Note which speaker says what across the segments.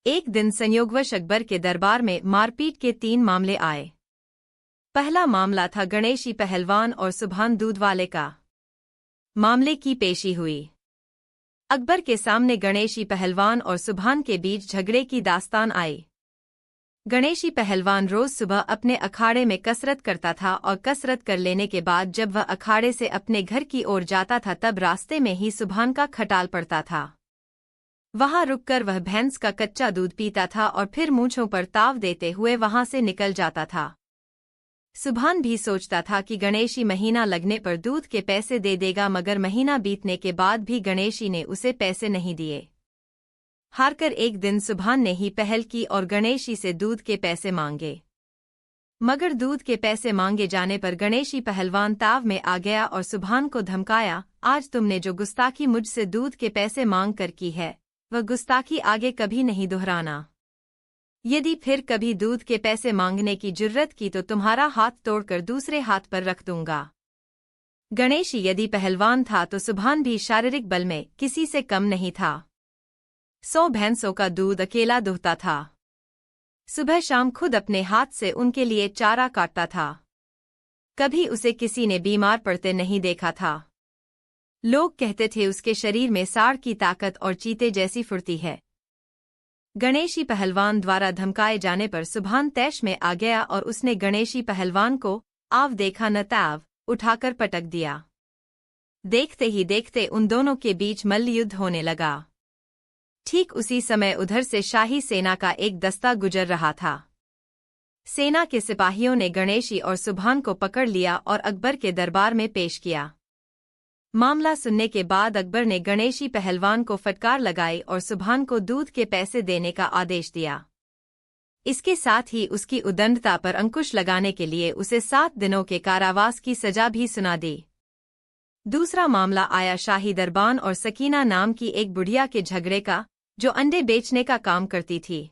Speaker 1: एक दिन संयोगवश अकबर के दरबार में मारपीट के 3 मामले आए। पहला मामला था गणेशी पहलवान और सुभान दूध वाले का। मामले की पेशी हुई। अकबर के सामने गणेशी पहलवान और सुभान के बीच झगड़े की दास्तान आई। गणेशी पहलवान रोज सुबह अपने अखाड़े में कसरत करता था और कसरत कर लेने के बाद जब वह अखाड़े से अपने घर की ओर जाता था तब रास्ते में ही सुभान का खटाल पड़ता था। वहां रुककर वह भैंस का कच्चा दूध पीता था और फिर मूंछों पर ताव देते हुए वहां से निकल जाता था। सुभान भी सोचता था कि गणेशी महीना लगने पर दूध के पैसे दे देगा, मगर महीना बीतने के बाद भी गणेशी ने उसे पैसे नहीं दिए। हारकर एक दिन सुभान ने ही पहल की और गणेशी से दूध के पैसे मांगे, मगर दूध के पैसे मांगे जाने पर गणेशी पहलवान ताव में आ गया और सुभान को धमकाया, आज तुमने जो गुस्ताखी मुझसे दूध के पैसे मांग कर की है वह गुस्ताखी आगे कभी नहीं दोहराना। यदि फिर कभी दूध के पैसे मांगने की जुर्रत की तो तुम्हारा हाथ तोड़कर दूसरे हाथ पर रख दूंगा। गणेशी यदि पहलवान था तो सुभान भी शारीरिक बल में किसी से कम नहीं था। 100 भैंसों का दूध अकेला दुहता था। सुबह शाम खुद अपने हाथ से उनके लिए चारा काटता था। कभी उसे किसी ने बीमार पड़ते नहीं देखा था। लोग कहते थे उसके शरीर में सांड की ताकत और चीते जैसी फुर्ती है। गणेशी पहलवान द्वारा धमकाए जाने पर सुभान तैश में आ गया और उसने गणेशी पहलवान को आव देखा न ताव उठाकर पटक दिया। देखते ही देखते उन दोनों के बीच मल्लयुद्ध होने लगा। ठीक उसी समय उधर से शाही सेना का एक दस्ता गुजर रहा था। सेना के सिपाहियों ने गणेशी और सुभान को पकड़ लिया और अकबर के दरबार में पेश किया। मामला सुनने के बाद अकबर ने गणेशी पहलवान को फटकार लगाई और सुभान को दूध के पैसे देने का आदेश दिया। इसके साथ ही उसकी उद्दंडता पर अंकुश लगाने के लिए उसे 7 दिनों के कारावास की सजा भी सुना दी। दूसरा मामला आया शाही दरबान और सकीना नाम की एक बुढ़िया के झगड़े का, जो अंडे बेचने का काम करती थी।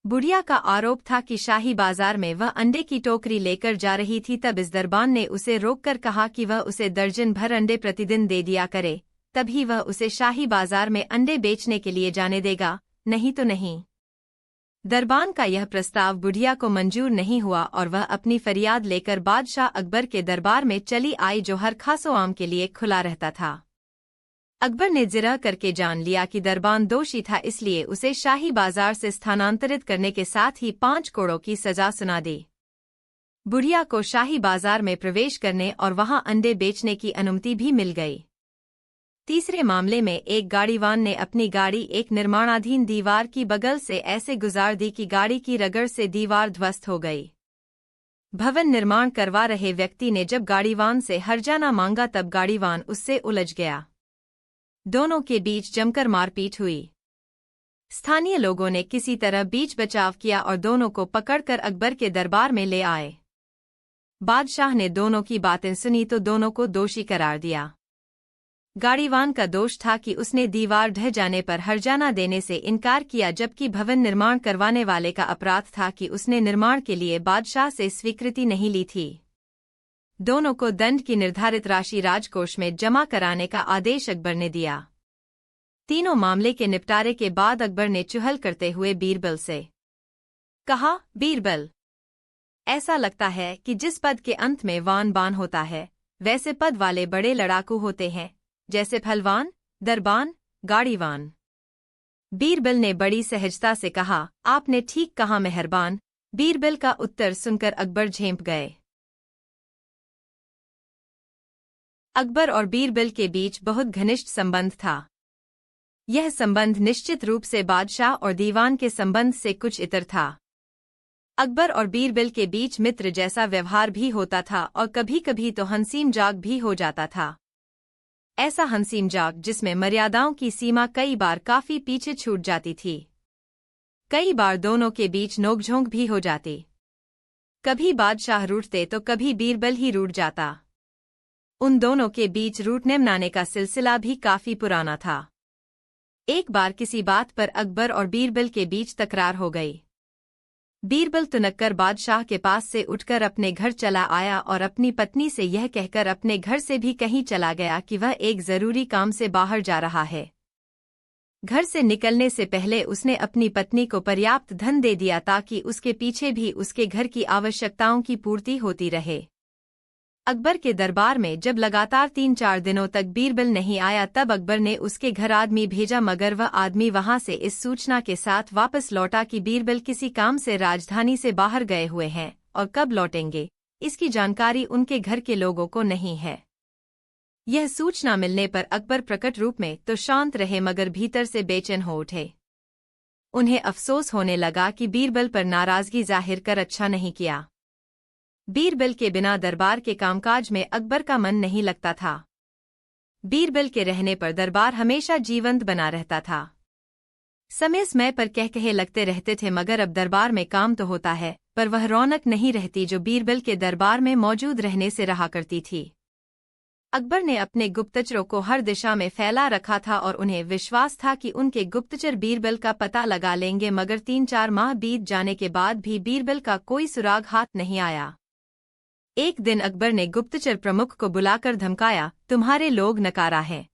Speaker 1: बुढ़िया का आरोप था कि शाही बाजार में वह अंडे की टोकरी लेकर जा रही थी, तब इस दरबान ने उसे रोककर कहा कि वह उसे दर्जन भर अंडे प्रतिदिन दे दिया करे, तभी वह उसे शाही बाजार में अंडे बेचने के लिए जाने देगा, नहीं तो नहीं। दरबान का यह प्रस्ताव बुढ़िया को मंजूर नहीं हुआ और वह अपनी फरियाद लेकर बादशाह अकबर के दरबार में चली आई, जो हर खासो आम के लिए खुला रहता था। अकबर ने जिरह करके जान लिया कि दरबान दोषी था, इसलिए उसे शाही बाजार से स्थानांतरित करने के साथ ही 5 कोड़ों की सजा सुना दी। बुढ़िया को शाही बाजार में प्रवेश करने और वहां अंडे बेचने की अनुमति भी मिल गई। तीसरे मामले में एक गाड़ीवान ने अपनी गाड़ी एक निर्माणाधीन दीवार की बगल से ऐसे गुजार दी कि गाड़ी की रगड़ से दीवार ध्वस्त हो गई। भवन निर्माण करवा रहे व्यक्ति ने जब गाड़ीवान से हर्जाना मांगा तब गाड़ीवान उससे उलझ गया। दोनों के बीच जमकर मारपीट हुई। स्थानीय लोगों ने किसी तरह बीच बचाव किया और दोनों को पकड़कर अकबर के दरबार में ले आए। बादशाह ने दोनों की बातें सुनी तो दोनों को दोषी करार दिया। गाड़ीवान का दोष था कि उसने दीवार ढह जाने पर हर्जाना देने से इनकार किया, जबकि भवन निर्माण करवाने वाले का अपराध था कि उसने निर्माण के लिए बादशाह से स्वीकृति नहीं ली थी। दोनों को दंड की निर्धारित राशि राजकोष में जमा कराने का आदेश अकबर ने दिया। तीनों मामले के निपटारे के बाद अकबर ने चुहल करते हुए बीरबल से कहा, बीरबल, ऐसा लगता है कि जिस पद के अंत में वान बान होता है वैसे पद वाले बड़े लड़ाकू होते हैं, जैसे फलवान, दरबान, गाड़ीवान। बीरबल ने बड़ी सहजता से कहा, आपने ठीक कहा मेहरबान। बीरबल का उत्तर सुनकर अकबर झेंप गए। अकबर और बीरबल के बीच बहुत घनिष्ठ संबंध था। यह संबंध निश्चित रूप से बादशाह और दीवान के संबंध से कुछ इतर था। अकबर और बीरबल के बीच मित्र जैसा व्यवहार भी होता था और कभी कभी तो हंसी मजाक भी हो जाता था। ऐसा हंसी मजाक जिसमें मर्यादाओं की सीमा कई बार काफी पीछे छूट जाती थी। कई बार दोनों के बीच नोकझोंक भी हो जाती। कभी बादशाह रूठते तो कभी बीरबल ही रूठ जाता। उन दोनों के बीच रूठने मनाने का सिलसिला भी काफी पुराना था। एक बार किसी बात पर अकबर और बीरबल के बीच तकरार हो गई। बीरबल तुनक्कर बादशाह के पास से उठकर अपने घर चला आया और अपनी पत्नी से यह कहकर अपने घर से भी कहीं चला गया कि वह एक जरूरी काम से बाहर जा रहा है। घर से निकलने से पहले उसने अपनी पत्नी को पर्याप्त धन दे दिया ताकि उसके पीछे भी उसके घर की आवश्यकताओं की पूर्ति होती रहे। अकबर के दरबार में जब लगातार 3-4 दिनों तक बीरबल नहीं आया तब अकबर ने उसके घर आदमी भेजा, मगर वह आदमी वहां से इस सूचना के साथ वापस लौटा कि बीरबल किसी काम से राजधानी से बाहर गए हुए हैं और कब लौटेंगे इसकी जानकारी उनके घर के लोगों को नहीं है। यह सूचना मिलने पर अकबर प्रकट रूप में तो शांत रहे मगर भीतर से बेचैन हो उठे। उन्हें अफसोस होने लगा कि बीरबल पर नाराजगी जाहिर कर अच्छा नहीं किया। बीरबल के बिना दरबार के कामकाज में अकबर का मन नहीं लगता था। बीरबल के रहने पर दरबार हमेशा जीवंत बना रहता था। समय समय पर कहकहे लगते रहते थे, मगर अब दरबार में काम तो होता है पर वह रौनक नहीं रहती जो बीरबल के दरबार में मौजूद रहने से रहा करती थी। अकबर ने अपने गुप्तचरों को हर दिशा में फैला रखा था और उन्हें विश्वास था कि उनके गुप्तचर बीरबल का पता लगा लेंगे, मगर 3-4 माह बीत जाने के बाद भी बीरबल का कोई सुराग हाथ नहीं आया। एक दिन अकबर ने गुप्तचर प्रमुख को बुलाकर धमकाया, तुम्हारे लोग नकारा हैं।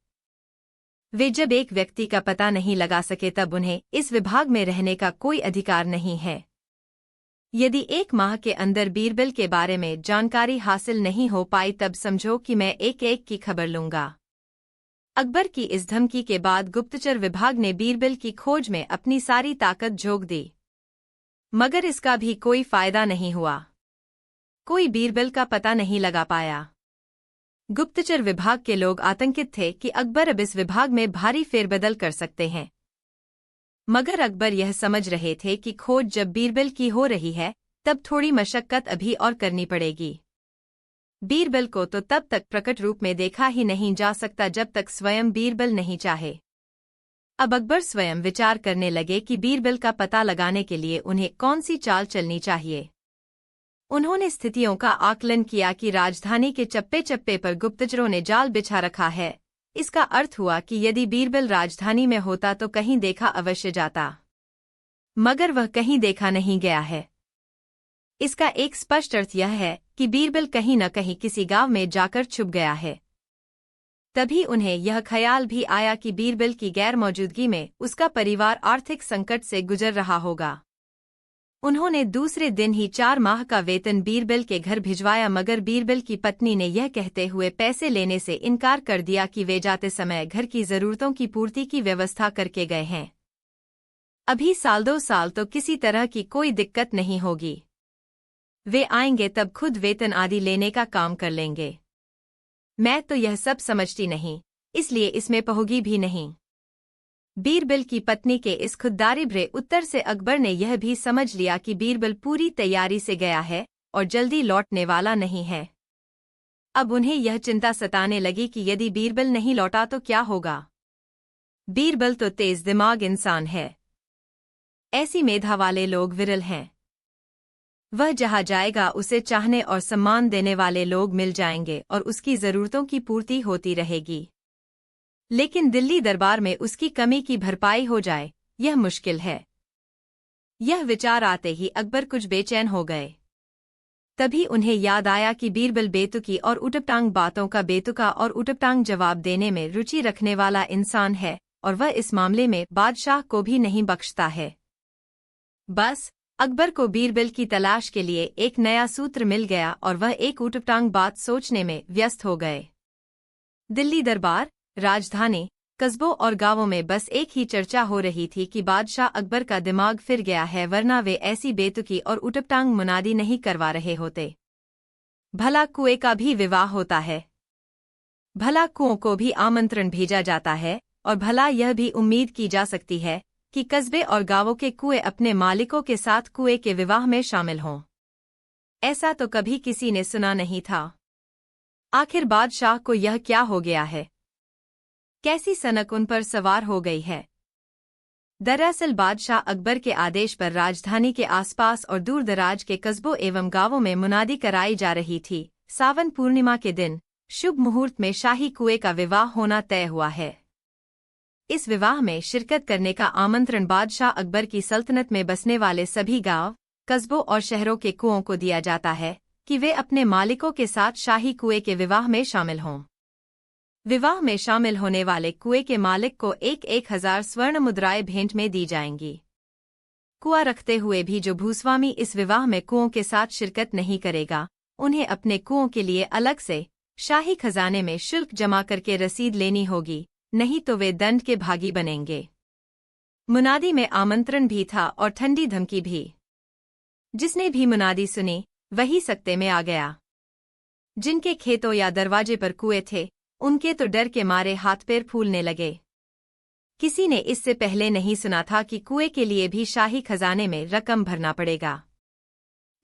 Speaker 1: वे जब एक व्यक्ति का पता नहीं लगा सके तब उन्हें इस विभाग में रहने का कोई अधिकार नहीं है। यदि 1 माह के अंदर बीरबल के बारे में जानकारी हासिल नहीं हो पाई तब समझो कि मैं एक की खबर लूंगा। अकबर की इस धमकी के बाद गुप्तचर विभाग ने बीरबल की खोज में अपनी सारी ताकत झोंक दी, मगर इसका भी कोई फायदा नहीं हुआ। कोई बीरबल का पता नहीं लगा पाया। गुप्तचर विभाग के लोग आतंकित थे कि अकबर अब इस विभाग में भारी फेरबदल कर सकते हैं, मगर अकबर यह समझ रहे थे कि खोज जब बीरबल की हो रही है तब थोड़ी मशक्कत अभी और करनी पड़ेगी। बीरबल को तो तब तक प्रकट रूप में देखा ही नहीं जा सकता जब तक स्वयं बीरबल नहीं चाहे। अब अकबर स्वयं विचार करने लगे कि बीरबल का पता लगाने के लिए उन्हें कौन सी चाल चलनी चाहिए। उन्होंने स्थितियों का आकलन किया कि राजधानी के चप्पे चप्पे पर गुप्तचरों ने जाल बिछा रखा है। इसका अर्थ हुआ कि यदि बीरबल राजधानी में होता तो कहीं देखा अवश्य जाता, मगर वह कहीं देखा नहीं गया है। इसका एक स्पष्ट अर्थ यह है कि बीरबल कहीं न कहीं किसी गांव में जाकर छुप गया है। तभी उन्हें यह ख्याल भी आया कि बीरबल की गैर मौजूदगी में उसका परिवार आर्थिक संकट से गुजर रहा होगा। उन्होंने दूसरे दिन ही 4 माह का वेतन बीरबल के घर भिजवाया, मगर बीरबल की पत्नी ने यह कहते हुए पैसे लेने से इनकार कर दिया कि वे जाते समय घर की जरूरतों की पूर्ति की व्यवस्था करके गए हैं। अभी 1-2 साल तो किसी तरह की कोई दिक्कत नहीं होगी। वे आएंगे तब खुद वेतन आदि लेने का काम कर लेंगे। मैं तो यह सब समझती नहीं, इसलिए इसमें पहोगी भी नहीं। बीरबल की पत्नी के इस खुददारी भरे उत्तर से अकबर ने यह भी समझ लिया कि बीरबल पूरी तैयारी से गया है और जल्दी लौटने वाला नहीं है। अब उन्हें यह चिंता सताने लगी कि यदि बीरबल नहीं लौटा तो क्या होगा। बीरबल तो तेज दिमाग इंसान है। ऐसी मेधा वाले लोग विरल हैं। वह जहाँ जाएगा उसे चाहने और सम्मान देने वाले लोग मिल जाएंगे और उसकी जरूरतों की पूर्ति होती रहेगी। लेकिन दिल्ली दरबार में उसकी कमी की भरपाई हो जाए, यह मुश्किल है। यह विचार आते ही अकबर कुछ बेचैन हो गए। तभी उन्हें याद आया कि बीरबल बेतुकी और उटपटांग बातों का बेतुका और उटपटांग जवाब देने में रुचि रखने वाला इंसान है और वह इस मामले में बादशाह को भी नहीं बख्शता है। बस अकबर को बीरबल की तलाश के लिए एक नया सूत्र मिल गया और वह एक उटपटांग बात सोचने में व्यस्त हो गए। दिल्ली दरबार, राजधानी, कस्बों और गांवों में बस एक ही चर्चा हो रही थी कि बादशाह अकबर का दिमाग फिर गया है, वरना वे ऐसी बेतुकी और उटपटांग मुनादी नहीं करवा रहे होते। भला कुएं का भी विवाह होता है, भला कुओं को भी आमंत्रण भेजा जाता है और भला यह भी उम्मीद की जा सकती है कि कस्बे और गांवों के कुएं अपने मालिकों के साथ कुएं के विवाह में शामिल हों। ऐसा तो कभी किसी ने सुना नहीं था। आखिर बादशाह को यह क्या हो गया है? कैसी सनक उन पर सवार हो गई है? दरअसल बादशाह अकबर के आदेश पर राजधानी के आसपास और दूर दराज के कस्बों एवं गांवों में मुनादी कराई जा रही थी। सावन पूर्णिमा के दिन शुभ मुहूर्त में शाही कुएं का विवाह होना तय हुआ है। इस विवाह में शिरकत करने का आमंत्रण बादशाह अकबर की सल्तनत में बसने वाले सभी गांव, कस्बों और शहरों के कुओं को दिया जाता है कि वे अपने मालिकों के साथ शाही कुएं के विवाह में शामिल हों। विवाह में शामिल होने वाले कुएं के मालिक को 1,000 स्वर्ण मुद्राएं भेंट में दी जाएंगी। कुआं रखते हुए भी जो भूस्वामी इस विवाह में कुओं के साथ शिरकत नहीं करेगा, उन्हें अपने कुओं के लिए अलग से शाही खजाने में शुल्क जमा करके रसीद लेनी होगी, नहीं तो वे दंड के भागी बनेंगे। मुनादी में आमंत्रण भी था और ठंडी धमकी भी। जिसने भी मुनादी सुनी वही सकते में आ गया। जिनके खेतों या दरवाजे पर कुएं थे, उनके तो डर के मारे हाथ पैर फूलने लगे। किसी ने इससे पहले नहीं सुना था कि कुएं के लिए भी शाही खजाने में रकम भरना पड़ेगा।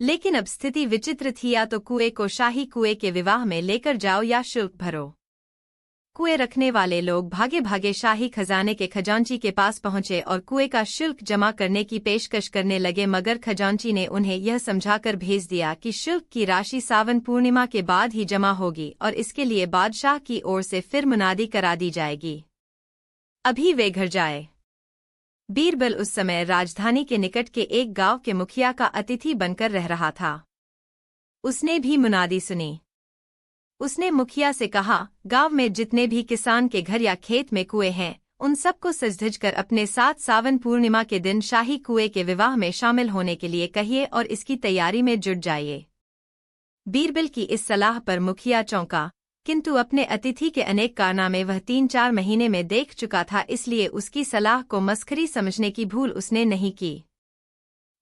Speaker 1: लेकिन अब स्थिति विचित्र थी, या तो कुएं को शाही कुएं के विवाह में लेकर जाओ या शुल्क भरो। कुएं रखने वाले लोग भागे भागे शाही खजाने के खजांची के पास पहुंचे और कुएं का शुल्क जमा करने की पेशकश करने लगे, मगर खजांची ने उन्हें यह समझाकर भेज दिया कि शुल्क की राशि सावन पूर्णिमा के बाद ही जमा होगी और इसके लिए बादशाह की ओर से फिर मुनादी करा दी जाएगी। अभी वे घर जाए। बीरबल उस समय राजधानी के निकट के एक गांव के मुखिया का अतिथि बनकर रह रहा था। उसने भी मुनादी सुनी। उसने मुखिया से कहा, गांव में जितने भी किसान के घर या खेत में कुएं हैं, उन सबको सज-धज कर अपने साथ सावन पूर्णिमा के दिन शाही कुएं के विवाह में शामिल होने के लिए कहिए और इसकी तैयारी में जुट जाइए। बीरबल की इस सलाह पर मुखिया चौंका, किंतु अपने अतिथि के अनेक कारनामे वह 3-4 महीने में देख चुका था, इसलिए उसकी सलाह को मस्खरी समझने की भूल उसने नहीं की।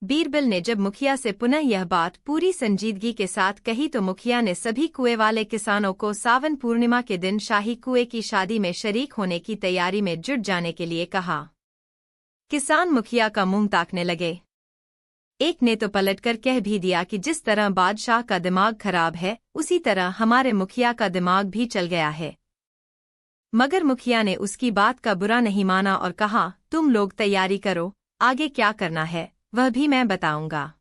Speaker 1: बीरबल ने जब मुखिया से पुनः यह बात पूरी संजीदगी के साथ कही तो मुखिया ने सभी कुएं वाले किसानों को सावन पूर्णिमा के दिन शाही कुएं की शादी में शरीक होने की तैयारी में जुट जाने के लिए कहा। किसान मुखिया का मुंह ताकने लगे। एक ने तो पलटकर कह भी दिया कि जिस तरह बादशाह का दिमाग खराब है, उसी तरह हमारे मुखिया का दिमाग भी चल गया है। मगर मुखिया ने उसकी बात का बुरा नहीं माना और कहा, तुम लोग तैयारी करो, आगे क्या करना है वह भी मैं बताऊंगा।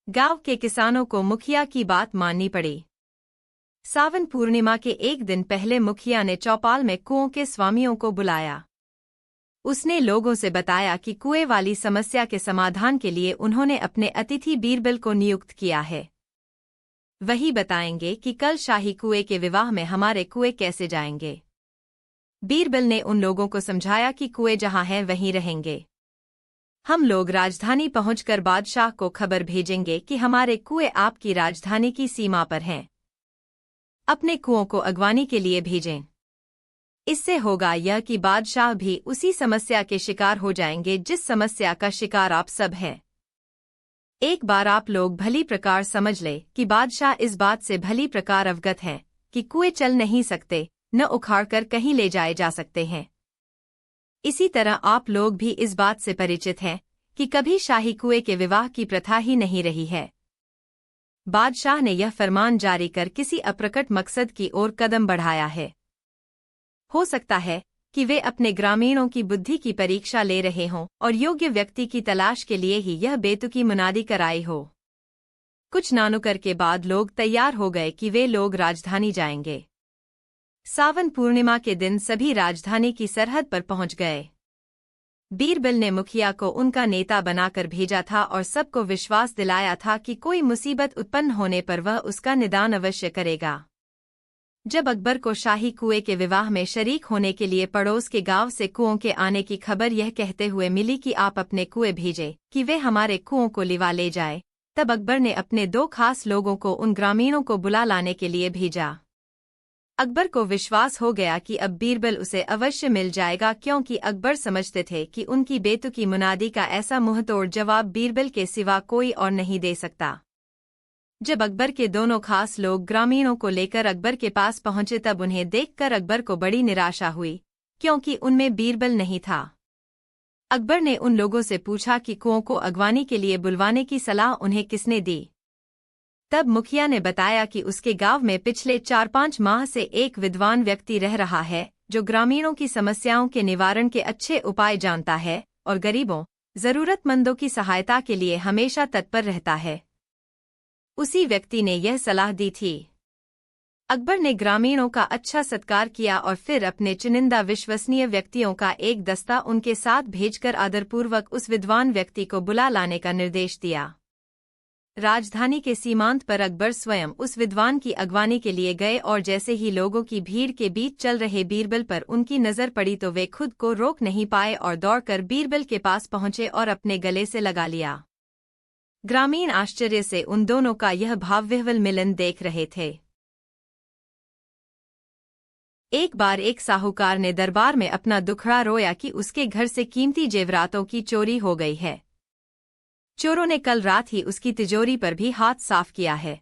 Speaker 1: गांव के किसानों को मुखिया की बात माननी पड़ी। सावन पूर्णिमा के एक दिन पहले मुखिया ने चौपाल में कुओं के स्वामियों को बुलाया। उसने लोगों से बताया कि कुएं वाली समस्या के समाधान के लिए उन्होंने अपने अतिथि बीरबल को नियुक्त किया है। वही बताएंगे कि कल शाही कुएं के विवाह में हमारे कुएं कैसे जाएंगे। बीरबल ने उन लोगों को समझाया कि कुएं जहां हैं वहीं रहेंगे। हम लोग राजधानी पहुंचकर बादशाह को खबर भेजेंगे कि हमारे कुएं आपकी राजधानी की सीमा पर हैं। अपने कुओं को अगवानी के लिए भेजें। इससे होगा यह कि बादशाह भी उसी समस्या के शिकार हो जाएंगे जिस समस्या का शिकार आप सब हैं। एक बार आप लोग भली प्रकार समझ ले कि बादशाह इस बात से भली प्रकार अवगत हैं कि कुएं चल नहीं सकते, न उखाड़कर कहीं ले जाए जा सकते हैं। इसी तरह आप लोग भी इस बात से परिचित हैं कि कभी शाही कुएं के विवाह की प्रथा ही नहीं रही है। बादशाह ने यह फरमान जारी कर किसी अप्रकट मकसद की ओर कदम बढ़ाया है। हो सकता है कि वे अपने ग्रामीणों की बुद्धि की परीक्षा ले रहे हों और योग्य व्यक्ति की तलाश के लिए ही यह बेतुकी मुनादी कराई हो। कुछ नानुकर के बाद लोग तैयार हो गए कि वे लोग राजधानी जाएंगे। सावन पूर्णिमा के दिन सभी राजधानी की सरहद पर पहुंच गए। बीरबल ने मुखिया को उनका नेता बनाकर भेजा था और सबको विश्वास दिलाया था कि कोई मुसीबत उत्पन्न होने पर वह उसका निदान अवश्य करेगा। जब अकबर को शाही कुएं के विवाह में शरीक होने के लिए पड़ोस के गांव से कुओं के आने की खबर यह कहते हुए मिली कि आप अपने कुएं भेजे कि वे हमारे कुओं को लिवा ले जाए, तब अकबर ने अपने 2 खास लोगों को उन ग्रामीणों को बुला लाने के लिए भेजा। अकबर को विश्वास हो गया कि अब बीरबल उसे अवश्य मिल जाएगा, क्योंकि अकबर समझते थे कि उनकी बेतुकी मुनादी का ऐसा मुंहतोड़ जवाब बीरबल के सिवा कोई और नहीं दे सकता। जब अकबर के दोनों खास लोग ग्रामीणों को लेकर अकबर के पास पहुंचे तब उन्हें देखकर अकबर को बड़ी निराशा हुई, क्योंकि उनमें बीरबल नहीं था। अकबर ने उन लोगों से पूछा कि कुओं को अगवानी के लिए बुलवाने की सलाह उन्हें किसने दी। तब मुखिया ने बताया कि उसके गांव में पिछले 4-5 माह से एक विद्वान व्यक्ति रह रहा है, जो ग्रामीणों की समस्याओं के निवारण के अच्छे उपाय जानता है और गरीबों, जरूरतमंदों की सहायता के लिए हमेशा तत्पर रहता है। उसी व्यक्ति ने यह सलाह दी थी। अकबर ने ग्रामीणों का अच्छा सत्कार किया और फिर अपने चुनिंदा विश्वसनीय व्यक्तियों का एक दस्ता उनके साथ भेजकर आदरपूर्वक उस विद्वान व्यक्ति को बुला लाने का निर्देश दिया। राजधानी के सीमांत पर अकबर स्वयं उस विद्वान की अगवानी के लिए गए और जैसे ही लोगों की भीड़ के बीच चल रहे बीरबल पर उनकी नजर पड़ी तो वे खुद को रोक नहीं पाए और दौड़कर बीरबल के पास पहुंचे और अपने गले से लगा लिया। ग्रामीण आश्चर्य से उन दोनों का यह भावविह्वल मिलन देख रहे थे। एक बार एक साहूकार ने दरबार में अपना दुखड़ा रोया कि उसके घर से कीमती जेवरातों की चोरी हो गई है। चोरों ने कल रात ही उसकी तिजोरी पर भी हाथ साफ किया है।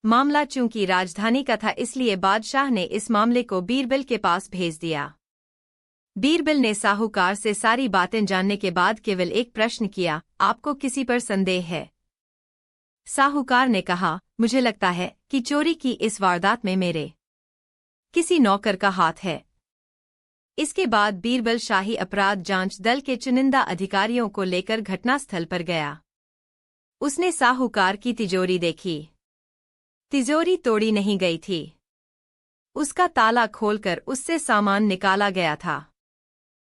Speaker 1: मामला चूंकि राजधानी का था इसलिए बादशाह ने इस मामले को बीरबल के पास भेज दिया। बीरबल ने साहूकार से सारी बातें जानने के बाद केवल एक प्रश्न किया, आपको किसी पर संदेह है? साहूकार ने कहा, मुझे लगता है कि चोरी की इस वारदात में मेरे किसी नौकर का हाथ है। इसके बाद बीरबल शाही अपराध जांच दल के चुनिंदा अधिकारियों को लेकर घटनास्थल पर गया। उसने साहूकार की तिजोरी देखी। तिजोरी तोड़ी नहीं गई थी। उसका ताला खोलकर उससे सामान निकाला गया था।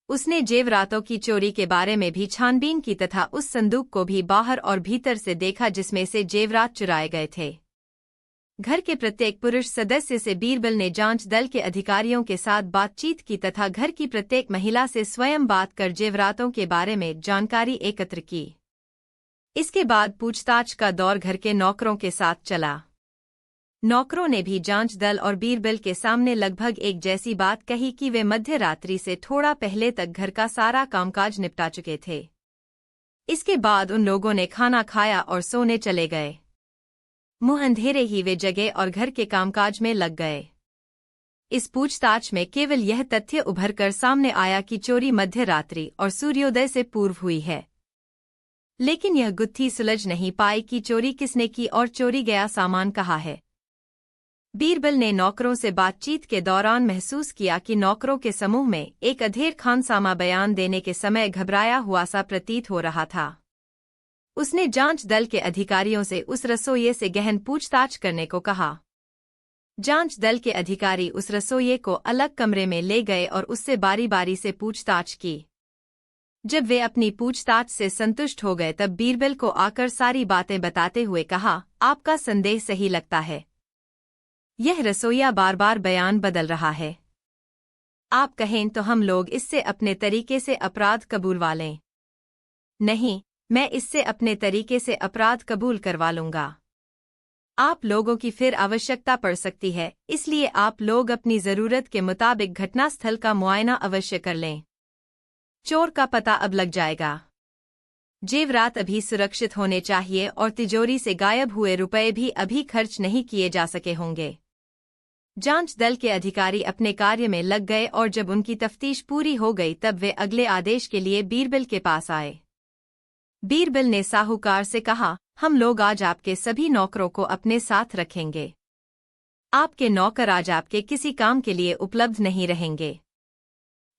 Speaker 1: उसने जेवरातों की चोरी के बारे में भी छानबीन की तथा उस संदूक को भी बाहर और भीतर से देखा जिसमें से जेवरात चुराए गए थे। घर के प्रत्येक पुरुष सदस्य से बीरबल ने जांच दल के अधिकारियों के साथ बातचीत की तथा घर की प्रत्येक महिला से स्वयं बात कर जेवरातों के बारे में जानकारी एकत्र की। इसके बाद पूछताछ का दौर घर के नौकरों के साथ चला। नौकरों ने भी जांच दल और बीरबल के सामने लगभग एक जैसी बात कही कि वे मध्य रात्रि से थोड़ा पहले तक घर का सारा कामकाज निपटा चुके थे। इसके बाद उन लोगों ने खाना खाया और सोने चले गए। मुंह अंधेरे ही वे जगे और घर के कामकाज में लग गए। इस पूछताछ में केवल यह तथ्य उभर कर सामने आया कि चोरी मध्य रात्रि और सूर्योदय से पूर्व हुई है। लेकिन यह गुत्थी सुलझ नहीं पाई कि चोरी किसने की और चोरी गया सामान कहाँ है। बीरबल ने नौकरों से बातचीत के दौरान महसूस किया कि नौकरों के समूह में एक अधेर खानसामा बयान देने के समय घबराया हुआ सा प्रतीत हो रहा था। उसने जांच दल के अधिकारियों से उस रसोइये से गहन पूछताछ करने को कहा। जांच दल के अधिकारी उस रसोइये को अलग कमरे में ले गए और उससे बारी बारी से पूछताछ की। जब वे अपनी पूछताछ से संतुष्ट हो गए तब बीरबल को आकर सारी बातें बताते हुए कहा, आपका संदेह सही लगता है। यह रसोइया बार बार बयान बदल रहा है। आप कहें तो हम लोग इससे अपने तरीके से अपराध कबूलवा लें। नहीं, मैं इससे अपने तरीके से अपराध कबूल करवा लूंगा। आप लोगों की फिर आवश्यकता पड़ सकती है, इसलिए आप लोग अपनी जरूरत के मुताबिक घटनास्थल का मुआयना अवश्य कर लें। चोर का पता अब लग जाएगा। जेवरात अभी सुरक्षित होने चाहिए और तिजोरी से गायब हुए रुपए भी अभी खर्च नहीं किए जा सके होंगे। जांच दल के अधिकारी अपने कार्य में लग गए और जब उनकी तफ्तीश पूरी हो गई तब वे अगले आदेश के लिए बीरबल के पास आए। बीरबल ने साहूकार से कहा, हम लोग आज आपके सभी नौकरों को अपने साथ रखेंगे। आपके नौकर आज आपके किसी काम के लिए उपलब्ध नहीं रहेंगे।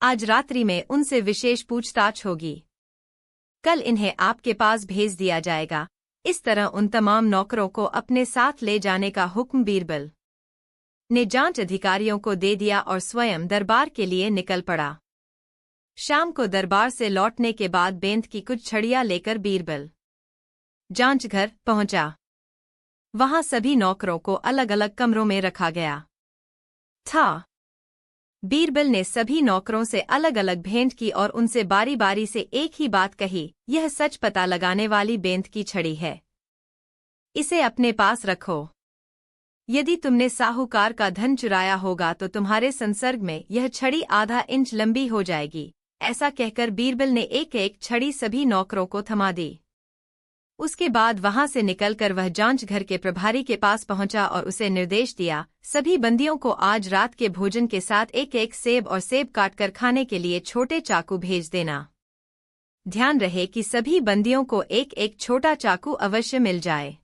Speaker 1: आज रात्रि में उनसे विशेष पूछताछ होगी। कल इन्हें आपके पास भेज दिया जाएगा। इस तरह उन तमाम नौकरों को अपने साथ ले जाने का हुक्म बीरबल ने जांच अधिकारियों को दे दिया और स्वयं दरबार के लिए निकल पड़ा। शाम को दरबार से लौटने के बाद बेंत की कुछ छड़ियां लेकर बीरबल जांच घर पहुंचा। वहां सभी नौकरों को अलग अलग कमरों में रखा गया था। बीरबल ने सभी नौकरों से अलग अलग भेंट की और उनसे बारी बारी से एक ही बात कही, यह सच पता लगाने वाली बेंत की छड़ी है। इसे अपने पास रखो। यदि तुमने साहूकार का धन चुराया होगा तो तुम्हारे संसर्ग में यह छड़ी आधा इंच लंबी हो जाएगी। ऐसा कहकर बीरबल ने एक एक छड़ी सभी नौकरों को थमा दी। उसके बाद वहां से निकलकर वह जांच घर के प्रभारी के पास पहुंचा और उसे निर्देश दिया, सभी बंदियों को आज रात के भोजन के साथ एक एक सेब और सेब काटकर खाने के लिए छोटे चाकू भेज देना। ध्यान रहे कि सभी बंदियों को एक एक छोटा चाकू अवश्य मिल जाए।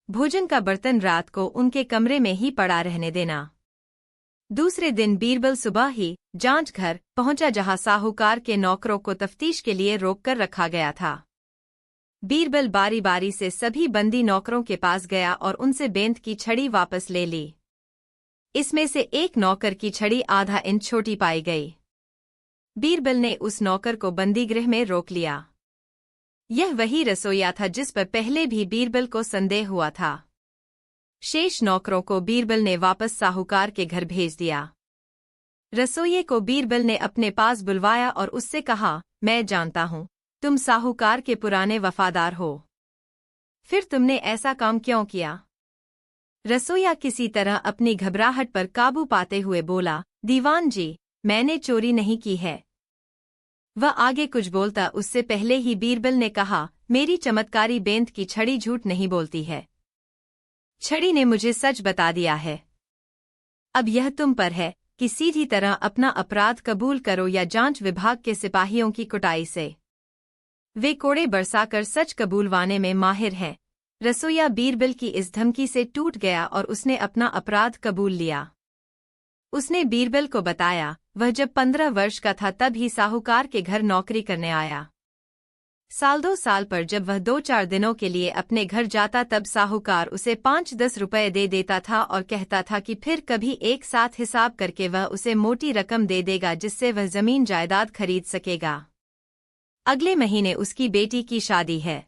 Speaker 1: भोजन का बर्तन रात को उनके कमरे में ही पड़ा रहने देना। दूसरे दिन बीरबल सुबह ही जांच घर पहुंचा जहां साहूकार के नौकरों को तफ्तीश के लिए रोककर रखा गया था। बीरबल बारी बारी से सभी बंदी नौकरों के पास गया और उनसे बेंत की छड़ी वापस ले ली। इसमें से एक नौकर की छड़ी आधा इंच छोटी पाई गई। बीरबल ने उस नौकर को बंदीगृह में रोक लिया। यह वही रसोइया था जिस पर पहले भी बीरबल को संदेह हुआ था। शेष नौकरों को बीरबल ने वापस साहूकार के घर भेज दिया। रसोइये को बीरबल ने अपने पास बुलवाया और उससे कहा, मैं जानता हूँ तुम साहूकार के पुराने वफादार हो, फिर तुमने ऐसा काम क्यों किया? रसोइया किसी तरह अपनी घबराहट पर काबू पाते हुए बोला, दीवान जी, मैंने चोरी नहीं की है। वह आगे कुछ बोलता उससे पहले ही बीरबल ने कहा, मेरी चमत्कारी बेंत की छड़ी झूठ नहीं बोलती है। छड़ी ने मुझे सच बता दिया है। अब यह तुम पर है कि सीधी तरह अपना अपराध कबूल करो या जांच विभाग के सिपाहियों की कुटाई से। वे कोड़े बरसाकर सच कबूलवाने में माहिर हैं। रसोइया बीरबल की इस धमकी से टूट गया और उसने अपना अपराध कबूल लिया। उसने बीरबल को बताया, वह जब 15 वर्ष का था तब ही साहूकार के घर नौकरी करने आया। साल 2 साल पर जब वह 2-4 दिनों के लिए अपने घर जाता तब साहूकार उसे 5-10 रुपए दे देता था और कहता था कि फिर कभी एक साथ हिसाब करके वह उसे मोटी रकम दे देगा जिससे वह जमीन जायदाद खरीद सकेगा। अगले महीने उसकी बेटी की शादी है।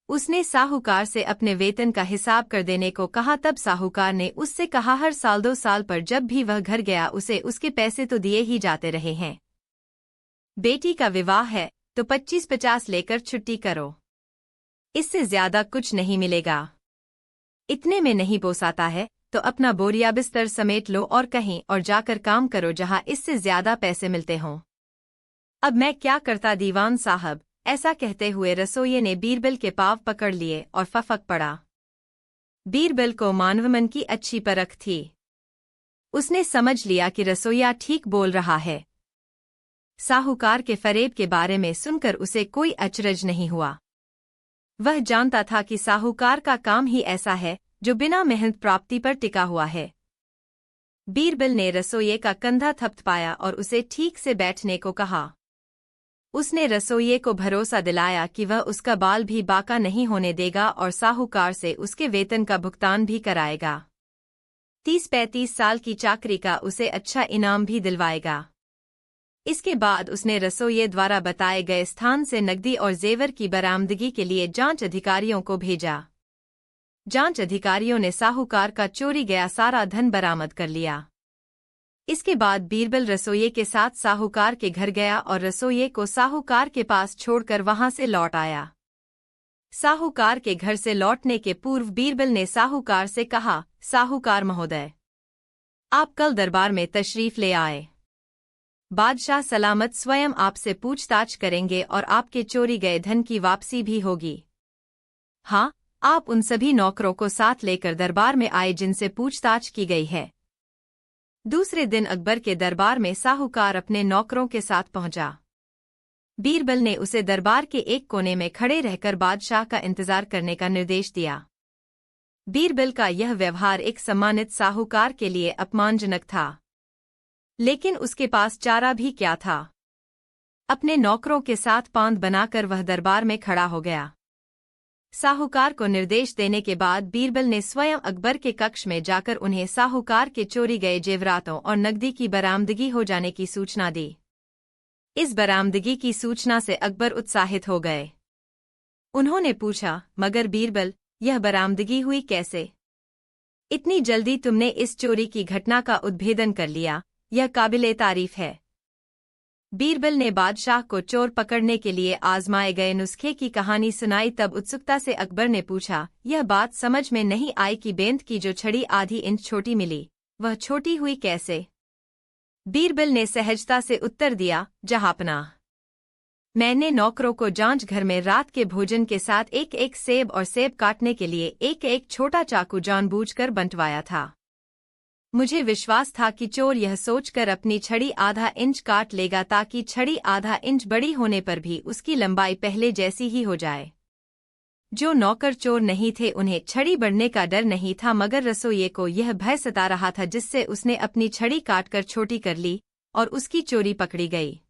Speaker 1: उसने साहूकार से अपने वेतन का हिसाब कर देने को कहा। तब साहूकार ने उससे कहा, हर साल 2 साल पर जब भी वह घर गया उसे उसके पैसे तो दिए ही जाते रहे हैं। बेटी का विवाह है तो 25-50 लेकर छुट्टी करो, इससे ज्यादा कुछ नहीं मिलेगा। इतने में नहीं पोसाता है तो अपना बोरिया बिस्तर समेट लो और कहीं और जाकर काम करो जहां इससे ज्यादा पैसे मिलते हों। अब मैं क्या करता दीवान साहब? ऐसा कहते हुए रसोइये ने बीरबल के पाँव पकड़ लिए और फफक पड़ा। बीरबल को मानवमन की अच्छी परख थी। उसने समझ लिया कि रसोइया ठीक बोल रहा है। साहूकार के फरेब के बारे में सुनकर उसे कोई अचरज नहीं हुआ। वह जानता था कि साहूकार का काम ही ऐसा है जो बिना मेहनत प्राप्ति पर टिका हुआ है। बीरबल ने रसोइये का कंधा थपथपाया और उसे ठीक से बैठने को कहा। उसने रसोइये को भरोसा दिलाया कि वह उसका बाल भी बाका नहीं होने देगा और साहूकार से उसके वेतन का भुगतान भी कराएगा। 30-35 साल की चाकरी का उसे अच्छा इनाम भी दिलवाएगा। इसके बाद उसने रसोइये द्वारा बताए गए स्थान से नकदी और जेवर की बरामदगी के लिए जांच अधिकारियों को भेजा। जांच अधिकारियों ने साहूकार का चोरी गया सारा धन बरामद कर लिया। इसके बाद बीरबल रसोइये के साथ साहूकार के घर गया और रसोइये को साहूकार के पास छोड़कर वहां से लौट आया। साहूकार के घर से लौटने के पूर्व बीरबल ने साहूकार से कहा, साहूकार महोदय, आप कल दरबार में तशरीफ ले आए। बादशाह सलामत स्वयं आपसे पूछताछ करेंगे और आपके चोरी गए धन की वापसी भी होगी। हाँ, आप उन सभी नौकरों को साथ लेकर दरबार में आए जिनसे पूछताछ की गई है। दूसरे दिन अकबर के दरबार में साहूकार अपने नौकरों के साथ पहुंचा। बीरबल ने उसे दरबार के एक कोने में खड़े रहकर बादशाह का इंतजार करने का निर्देश दिया। बीरबल का यह व्यवहार एक सम्मानित साहूकार के लिए अपमानजनक था, लेकिन उसके पास चारा भी क्या था। अपने नौकरों के साथ पांत बनाकर वह दरबार में खड़ा हो गया। साहूकार को निर्देश देने के बाद बीरबल ने स्वयं अकबर के कक्ष में जाकर उन्हें साहूकार के चोरी गए जेवरातों और नकदी की बरामदगी हो जाने की सूचना दी। इस बरामदगी की सूचना से अकबर उत्साहित हो गए। उन्होंने पूछा, मगर बीरबल, यह बरामदगी हुई कैसे? इतनी जल्दी तुमने इस चोरी की घटना का उद्भेदन कर लिया, यह काबिले तारीफ है। बीरबल ने बादशाह को चोर पकड़ने के लिए आजमाए गए नुस्खे की कहानी सुनाई। तब उत्सुकता से अकबर ने पूछा, यह बात समझ में नहीं आई कि बेंत की जो छड़ी आधी इंच छोटी मिली, वह छोटी हुई कैसे? बीरबल ने सहजता से उत्तर दिया, जहांपनाह, मैंने नौकरों को जांच घर में रात के भोजन के साथ एक सेब और सेब काटने के लिए एक छोटा चाकू जानबूझकर बंटवाया था। मुझे विश्वास था कि चोर यह सोचकर अपनी छड़ी आधा इंच काट लेगा ताकि छड़ी आधा इंच बड़ी होने पर भी उसकी लंबाई पहले जैसी ही हो जाए। जो नौकर चोर नहीं थे उन्हें छड़ी बढ़ने का डर नहीं था, मगर रसोइये को यह भय सता रहा था जिससे उसने अपनी छड़ी काटकर छोटी कर ली और उसकी चोरी पकड़ी गई।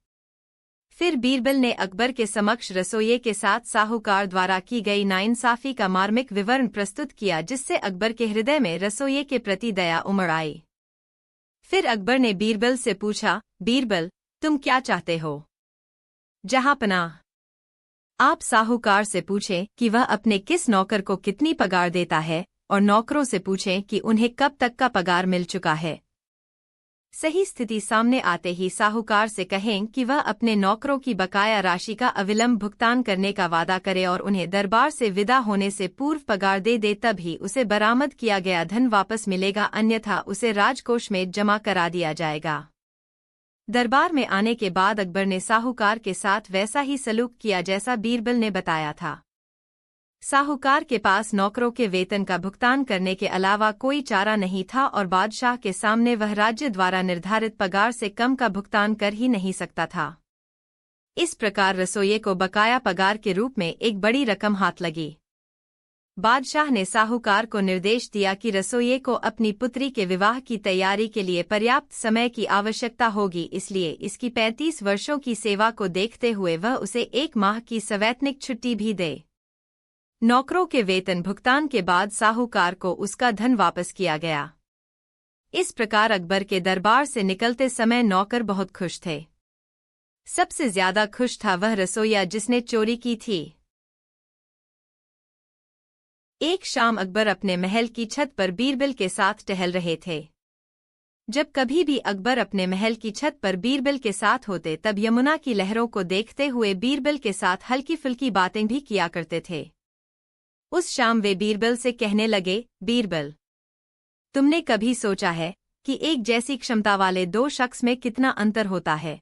Speaker 1: फिर बीरबल ने अकबर के समक्ष रसोइये के साथ साहूकार द्वारा की गई नाइंसाफी का मार्मिक विवरण प्रस्तुत किया, जिससे अकबर के हृदय में रसोइये के प्रति दया उमड़ आई। फिर अकबर ने बीरबल से पूछा, बीरबल, तुम क्या चाहते हो? जहांपनाह, आप साहूकार से पूछें कि वह अपने किस नौकर को कितनी पगार देता है और नौकरों से पूछें कि उन्हें कब तक का पगार मिल चुका है। सही स्थिति सामने आते ही साहूकार से कहें कि वह अपने नौकरों की बकाया राशि का अविलंब भुगतान करने का वादा करे और उन्हें दरबार से विदा होने से पूर्व पगार दे दे, तभी उसे बरामद किया गया धन वापस मिलेगा, अन्यथा उसे राजकोष में जमा करा दिया जाएगा। दरबार में आने के बाद अकबर ने साहूकार के साथ वैसा ही सलूक किया जैसा बीरबल ने बताया था। साहूकार के पास नौकरों के वेतन का भुगतान करने के अलावा कोई चारा नहीं था और बादशाह के सामने वह राज्य द्वारा निर्धारित पगार से कम का भुगतान कर ही नहीं सकता था। इस प्रकार रसोइये को बकाया पगार के रूप में एक बड़ी रकम हाथ लगी। बादशाह ने साहूकार को निर्देश दिया कि रसोइये को अपनी पुत्री के विवाह की तैयारी के लिए पर्याप्त समय की आवश्यकता होगी, इसलिए इसकी 35 वर्षों की सेवा को देखते हुए वह उसे 1 माह की सवैतनिक छुट्टी भी दे। नौकरों के वेतन भुगतान के बाद साहूकार को उसका धन वापस किया गया। इस प्रकार अकबर के दरबार से निकलते समय नौकर बहुत खुश थे। सबसे ज्यादा खुश था वह रसोइया जिसने चोरी की थी। एक शाम अकबर अपने महल की छत पर बीरबल के साथ टहल रहे थे। जब कभी भी अकबर अपने महल की छत पर बीरबल के साथ होते तब यमुना की लहरों को देखते हुए बीरबल के साथ हल्की फुल्की बातें भी किया करते थे। उस शाम वे बीरबल से कहने लगे, बीरबल, तुमने कभी सोचा है कि एक जैसी क्षमता वाले 2 शख्स में कितना अंतर होता है?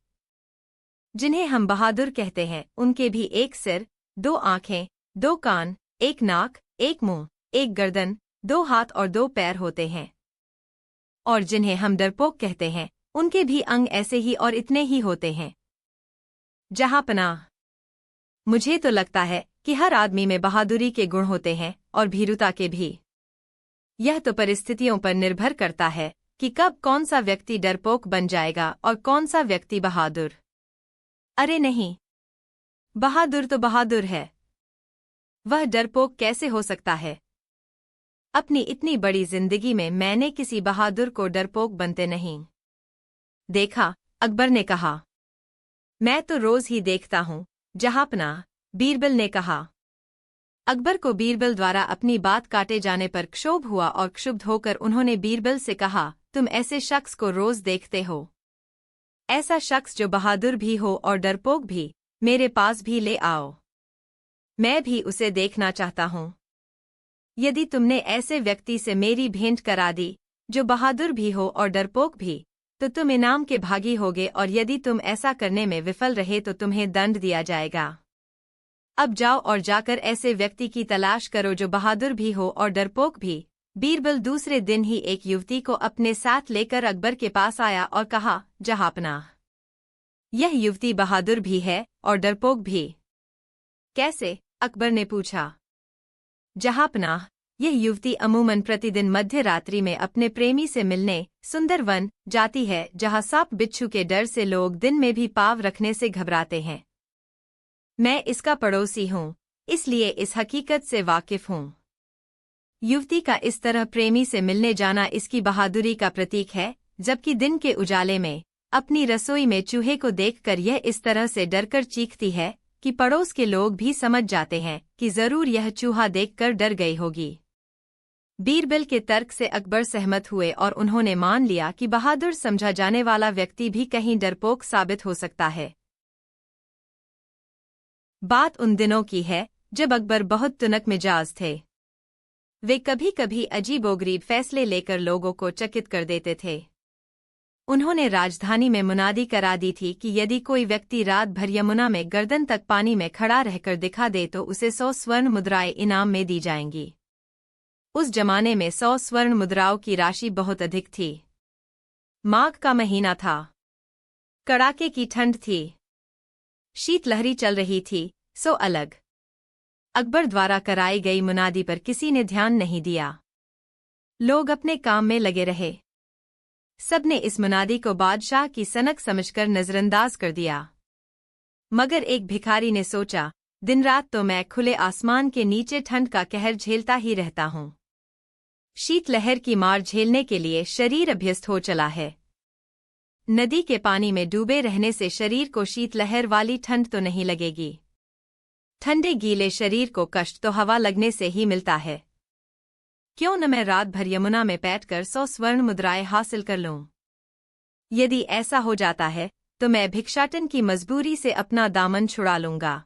Speaker 1: जिन्हें हम बहादुर कहते हैं उनके भी 1 सिर, 2 आंखें, 2 कान, 1 नाक, 1 मुंह, 1 गर्दन, 2 हाथ और 2 पैर होते हैं। और जिन्हें हम डरपोक कहते हैं उनके भी अंग ऐसे ही और इतने ही होते हैं। जहांपनाह, मुझे तो लगता है कि हर आदमी में बहादुरी के गुण होते हैं और भीरुता के भी। यह तो परिस्थितियों पर निर्भर करता है कि कब कौन सा व्यक्ति डरपोक बन जाएगा और कौन सा व्यक्ति बहादुर। अरे नहीं, बहादुर तो बहादुर है, वह डरपोक कैसे हो सकता है? अपनी इतनी बड़ी जिंदगी में मैंने किसी बहादुर को डरपोक बनते नहीं देखा, अकबर ने कहा। मैं तो रोज ही देखता हूँ जहांपनाह, बीरबल ने कहा। अकबर को बीरबल द्वारा अपनी बात काटे जाने पर क्षोभ हुआ और क्षुब्ध होकर उन्होंने बीरबल से कहा, तुम ऐसे शख्स को रोज देखते हो? ऐसा शख्स जो बहादुर भी हो और डरपोक भी, मेरे पास भी ले आओ, मैं भी उसे देखना चाहता हूँ। यदि तुमने ऐसे व्यक्ति से मेरी भेंट करा दी जो बहादुर भी हो और डरपोक भी, तो तुम इनाम के भागी होगे, और यदि तुम ऐसा करने में विफल रहे तो तुम्हें दंड दिया जाएगा। अब जाओ और जाकर ऐसे व्यक्ति की तलाश करो जो बहादुर भी हो और डरपोक भी। बीरबल दूसरे दिन ही एक युवती को अपने साथ लेकर अकबर के पास आया और कहा, जहांपनाह, यह युवती बहादुर भी है और डरपोक भी। कैसे? अकबर ने पूछा। जहांपनाह, यह युवती अमूमन प्रतिदिन मध्य रात्रि में अपने प्रेमी से मिलने सुंदर वन जाती है, जहां सांप बिच्छू के डर से लोग दिन में भी पाँव रखने से घबराते हैं। मैं इसका पड़ोसी हूँ, इसलिए इस हकीकत से वाकिफ हूँ। युवती का इस तरह प्रेमी से मिलने जाना इसकी बहादुरी का प्रतीक है, जबकि दिन के उजाले में अपनी रसोई में चूहे को देखकर यह इस तरह से डरकर चीखती है कि पड़ोस के लोग भी समझ जाते हैं कि जरूर यह चूहा देखकर डर गई होगी। बीरबल के तर्क से अकबर सहमत हुए और उन्होंने मान लिया कि बहादुर समझा जाने वाला व्यक्ति भी कहीं डरपोक साबित हो सकता है। बात उन दिनों की है जब अकबर बहुत तुनक मिजाज थे। वे कभी कभी अजीबोगरीब फैसले लेकर लोगों को चकित कर देते थे। उन्होंने राजधानी में मुनादी करा दी थी कि यदि कोई व्यक्ति रात भर यमुना में गर्दन तक पानी में खड़ा रहकर दिखा दे तो उसे 100 स्वर्ण मुद्राएं इनाम में दी जाएंगी। उस जमाने में 100 स्वर्ण मुद्राओं की राशि बहुत अधिक थी। माघ का महीना था, कड़ाके की ठंड थी, शीतलहरी चल रही थी, सो अलग अकबर द्वारा कराई गई मुनादी पर किसी ने ध्यान नहीं दिया। लोग अपने काम में लगे रहे। सबने इस मुनादी को बादशाह की सनक समझकर नजरअंदाज कर दिया। मगर एक भिखारी ने सोचा, दिन रात तो मैं खुले आसमान के नीचे ठंड का कहर झेलता ही रहता हूँ। शीतलहर की मार झेलने के लिए शरीर अभ्यस्त हो चला है। नदी के पानी में डूबे रहने से शरीर को शीतलहर वाली ठंड तो नहीं लगेगी। ठंडे गीले शरीर को कष्ट तो हवा लगने से ही मिलता है। क्यों न मैं रात भर यमुना में बैठकर 100 स्वर्ण मुद्राएं हासिल कर लूं। यदि ऐसा हो जाता है तो मैं भिक्षाटन की मजबूरी से अपना दामन छुड़ा लूंगा।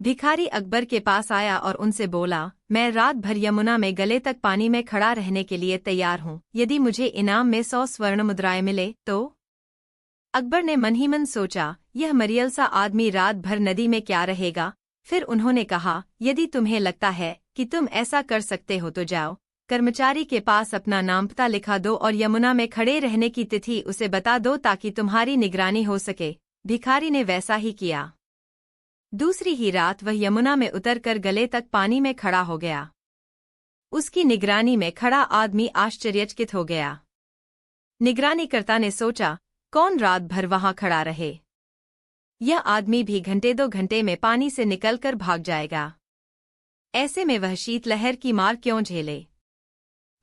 Speaker 1: भिखारी अकबर के पास आया और उनसे बोला, मैं रात भर यमुना में गले तक पानी में खड़ा रहने के लिए तैयार हूँ। यदि मुझे इनाम में 100 स्वर्ण मुद्राएं मिले तो? अकबर ने मन ही मन सोचा, यह मरियल सा आदमी रात भर नदी में क्या रहेगा। फिर उन्होंने कहा, यदि तुम्हें लगता है कि तुम ऐसा कर सकते हो तो जाओ, कर्मचारी के पास अपना नाम पता लिखा दो और यमुना में खड़े रहने की तिथि उसे बता दो ताकि तुम्हारी निगरानी हो सके। भिखारी ने वैसा ही किया। दूसरी ही रात वह यमुना में उतरकर गले तक पानी में खड़ा हो गया। उसकी निगरानी में खड़ा आदमी आश्चर्यचकित हो गया। निगरानीकर्ता ने सोचा, कौन रात भर वहां खड़ा रहे। यह आदमी भी घंटे 2 घंटे में पानी से निकलकर भाग जाएगा। ऐसे में वह शीतलहर की मार क्यों झेले।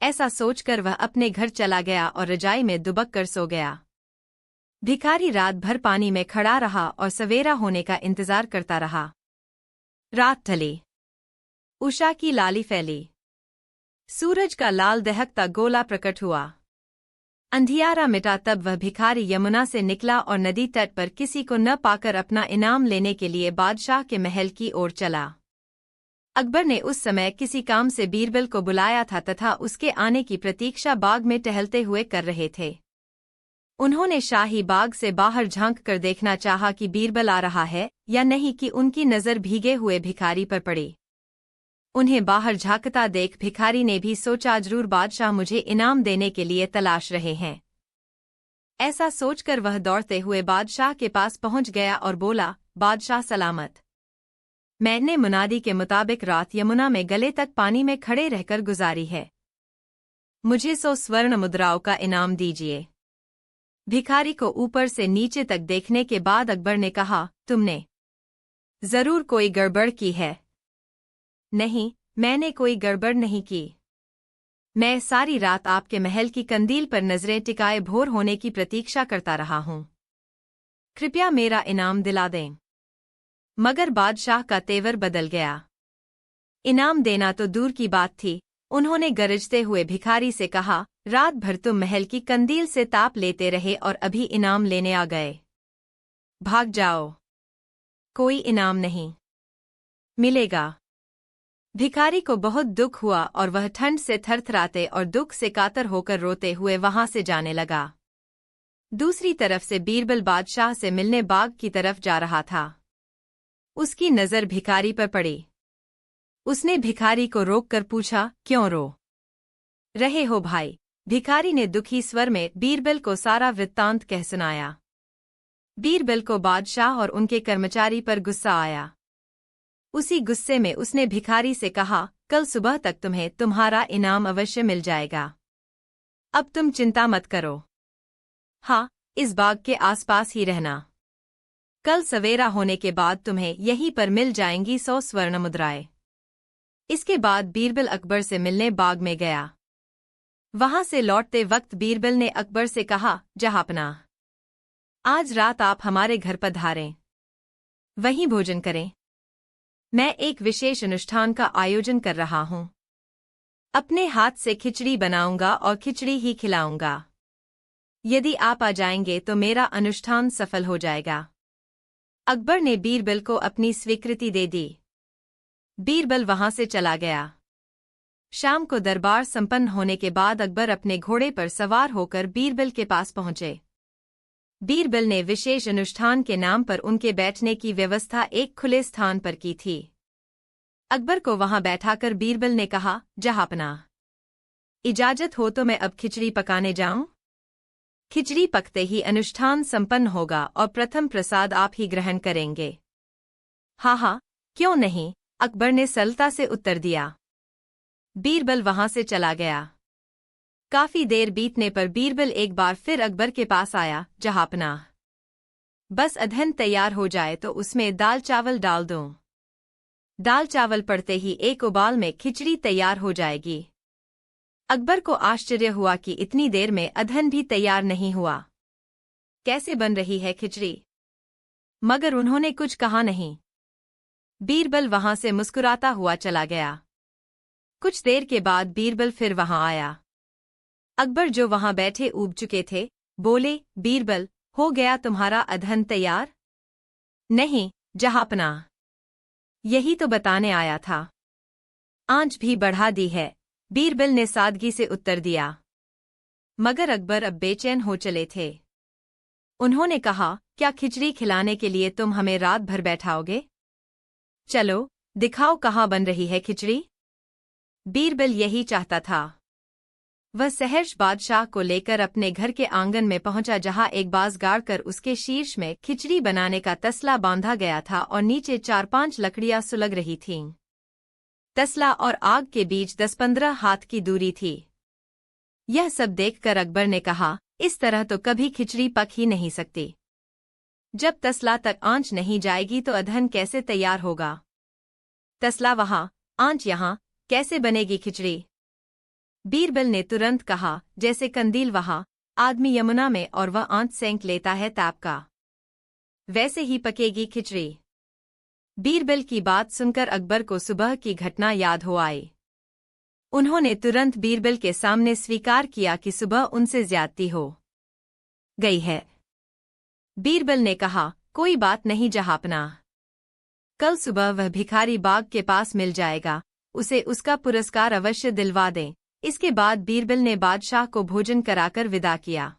Speaker 1: ऐसा सोचकर वह अपने घर चला गया और रजाई में दुबक कर सो गया। भिखारी रात भर पानी में खड़ा रहा और सवेरा होने का इंतजार करता रहा। रात ढली। उषा की लाली फैली। सूरज का लाल दहकता गोला प्रकट हुआ। अंधियारा मिटा तब वह भिखारी यमुना से निकला और नदी तट पर किसी को न पाकर अपना इनाम लेने के लिए बादशाह के महल की ओर चला। अकबर ने उस समय किसी काम से बीरबल को बुलाया था तथा उसके आने की प्रतीक्षा बाग में टहलते हुए कर रहे थे। उन्होंने शाही बाग से बाहर झांक कर देखना चाहा कि बीरबल आ रहा है या नहीं कि उनकी नज़र भीगे हुए भिखारी पर पड़ी। उन्हें बाहर झांकता देख भिखारी ने भी सोचा, जरूर बादशाह मुझे इनाम देने के लिए तलाश रहे हैं। ऐसा सोचकर वह दौड़ते हुए बादशाह के पास पहुंच गया और बोला, बादशाह सलामत। मैंने मुनादी के मुताबिक रात यमुना में गले तक पानी में खड़े रहकर गुजारी है। मुझे 100 स्वर्ण मुद्राओं का इनाम दीजिए। भिखारी को ऊपर से नीचे तक देखने के बाद अकबर ने कहा, तुमने जरूर कोई गड़बड़ की है। नहीं, मैंने कोई गड़बड़ नहीं की। मैं सारी रात आपके महल की कंदील पर नजरें टिकाए भोर होने की प्रतीक्षा करता रहा हूं। कृपया मेरा इनाम दिला दें। मगर बादशाह का तेवर बदल गया। इनाम देना तो दूर की बात थी। उन्होंने गरजते हुए भिखारी से कहा, रात भर तुम महल की कंदील से ताप लेते रहे और अभी इनाम लेने आ गए। भाग जाओ। कोई इनाम नहीं मिलेगा। भिखारी को बहुत दुख हुआ और वह ठंड से थरथराते और दुख से कातर होकर रोते हुए वहां से जाने लगा। दूसरी तरफ से बीरबल बादशाह से मिलने बाग की तरफ जा रहा था। उसकी नज़र भिखारी पर पड़ी। उसने भिखारी को रोककर पूछा, क्यों रो रहे हो भाई? भिखारी ने दुखी स्वर में बीरबल को सारा वृत्तांत कह सुनाया। बीरबल को बादशाह और उनके कर्मचारी पर गुस्सा आया। उसी गुस्से में उसने भिखारी से कहा, कल सुबह तक तुम्हें तुम्हारा इनाम अवश्य मिल जाएगा। अब तुम चिंता मत करो। हाँ, इस बाग के आसपास ही रहना। कल सवेरा होने के बाद तुम्हें यहीं पर मिल जाएंगी 100 स्वर्ण मुद्राएं। इसके बाद बीरबल अकबर से मिलने बाग में गया। वहां से लौटते वक्त बीरबल ने अकबर से कहा, जहांपनाह, आज रात आप हमारे घर पधारें। वहीं भोजन करें। मैं एक विशेष अनुष्ठान का आयोजन कर रहा हूं। अपने हाथ से खिचड़ी बनाऊंगा और खिचड़ी ही खिलाऊंगा। यदि आप आ जाएंगे तो मेरा अनुष्ठान सफल हो जाएगा। अकबर ने बीरबल को अपनी स्वीकृति दे दी। बीरबल वहां से चला गया। शाम को दरबार संपन्न होने के बाद अकबर अपने घोड़े पर सवार होकर बीरबल के पास पहुंचे। बीरबल ने विशेष अनुष्ठान के नाम पर उनके बैठने की व्यवस्था एक खुले स्थान पर की थी। अकबर को वहां बैठाकर बीरबल ने कहा, जहांपनाह, इजाजत हो तो मैं अब खिचड़ी पकाने जाऊं? खिचड़ी पकते ही अनुष्ठान संपन्न होगा और प्रथम प्रसाद आप ही ग्रहण करेंगे। हाँ, क्यों नहीं, अकबर ने सरलता से उत्तर दिया। बीरबल वहां से चला गया। काफी देर बीतने पर बीरबल एक बार फिर अकबर के पास आया, जहांपनाह, बस अधन तैयार हो जाए तो उसमें दाल चावल डाल दूं। दाल चावल पड़ते ही एक उबाल में खिचड़ी तैयार हो जाएगी। अकबर को आश्चर्य हुआ कि इतनी देर में अधन भी तैयार नहीं हुआ। कैसे बन रही है खिचड़ी? मगर उन्होंने कुछ कहा नहीं। बीरबल वहां से मुस्कुराता हुआ चला गया। कुछ देर के बाद बीरबल फिर वहां आया। अकबर जो वहां बैठे ऊब चुके थे, बोले, बीरबल, हो गया तुम्हारा अधन तैयार? नहीं, जहांपनाह। यही तो बताने आया था। आंच भी बढ़ा दी है, बीरबल ने सादगी से उत्तर दिया। मगर अकबर अब बेचैन हो चले थे। उन्होंने कहा, क्या खिचड़ी खिलाने के लिए तुम हमें रात भर बैठाओगे? चलो, दिखाओ कहाँ बन रही है खिचड़ी। बीरबल यही चाहता था। वह सहर्ष बादशाह को लेकर अपने घर के आंगन में पहुंचा, जहां एक बाज गाड़कर उसके शीर्ष में खिचड़ी बनाने का तसला बांधा गया था और नीचे 4-5 लकड़ियां सुलग रही थीं। तसला और आग के बीच 10-15 हाथ की दूरी थी। यह सब देखकर अकबर ने कहा, इस तरह तो कभी खिचड़ी पक ही नहीं सकती। जब तसला तक आंच नहीं जाएगी तो अधन कैसे तैयार होगा? तसला वहां, आंच यहां, कैसे बनेगी खिचड़ी? बीरबल ने तुरंत कहा, जैसे कंदील वहां, आदमी यमुना में और वह आंच सेंक लेता है ताप का, वैसे ही पकेगी खिचड़ी। बीरबल की बात सुनकर अकबर को सुबह की घटना याद हो आई। उन्होंने तुरंत बीरबल के सामने स्वीकार किया कि सुबह उनसे ज्यादती हो गई है। बीरबल ने कहा, कोई बात नहीं जहांपनाह। कल सुबह वह भिखारी बाग के पास मिल जाएगा, उसे उसका पुरस्कार अवश्य दिलवा दें। इसके बाद बीरबल ने बादशाह को भोजन कराकर विदा किया।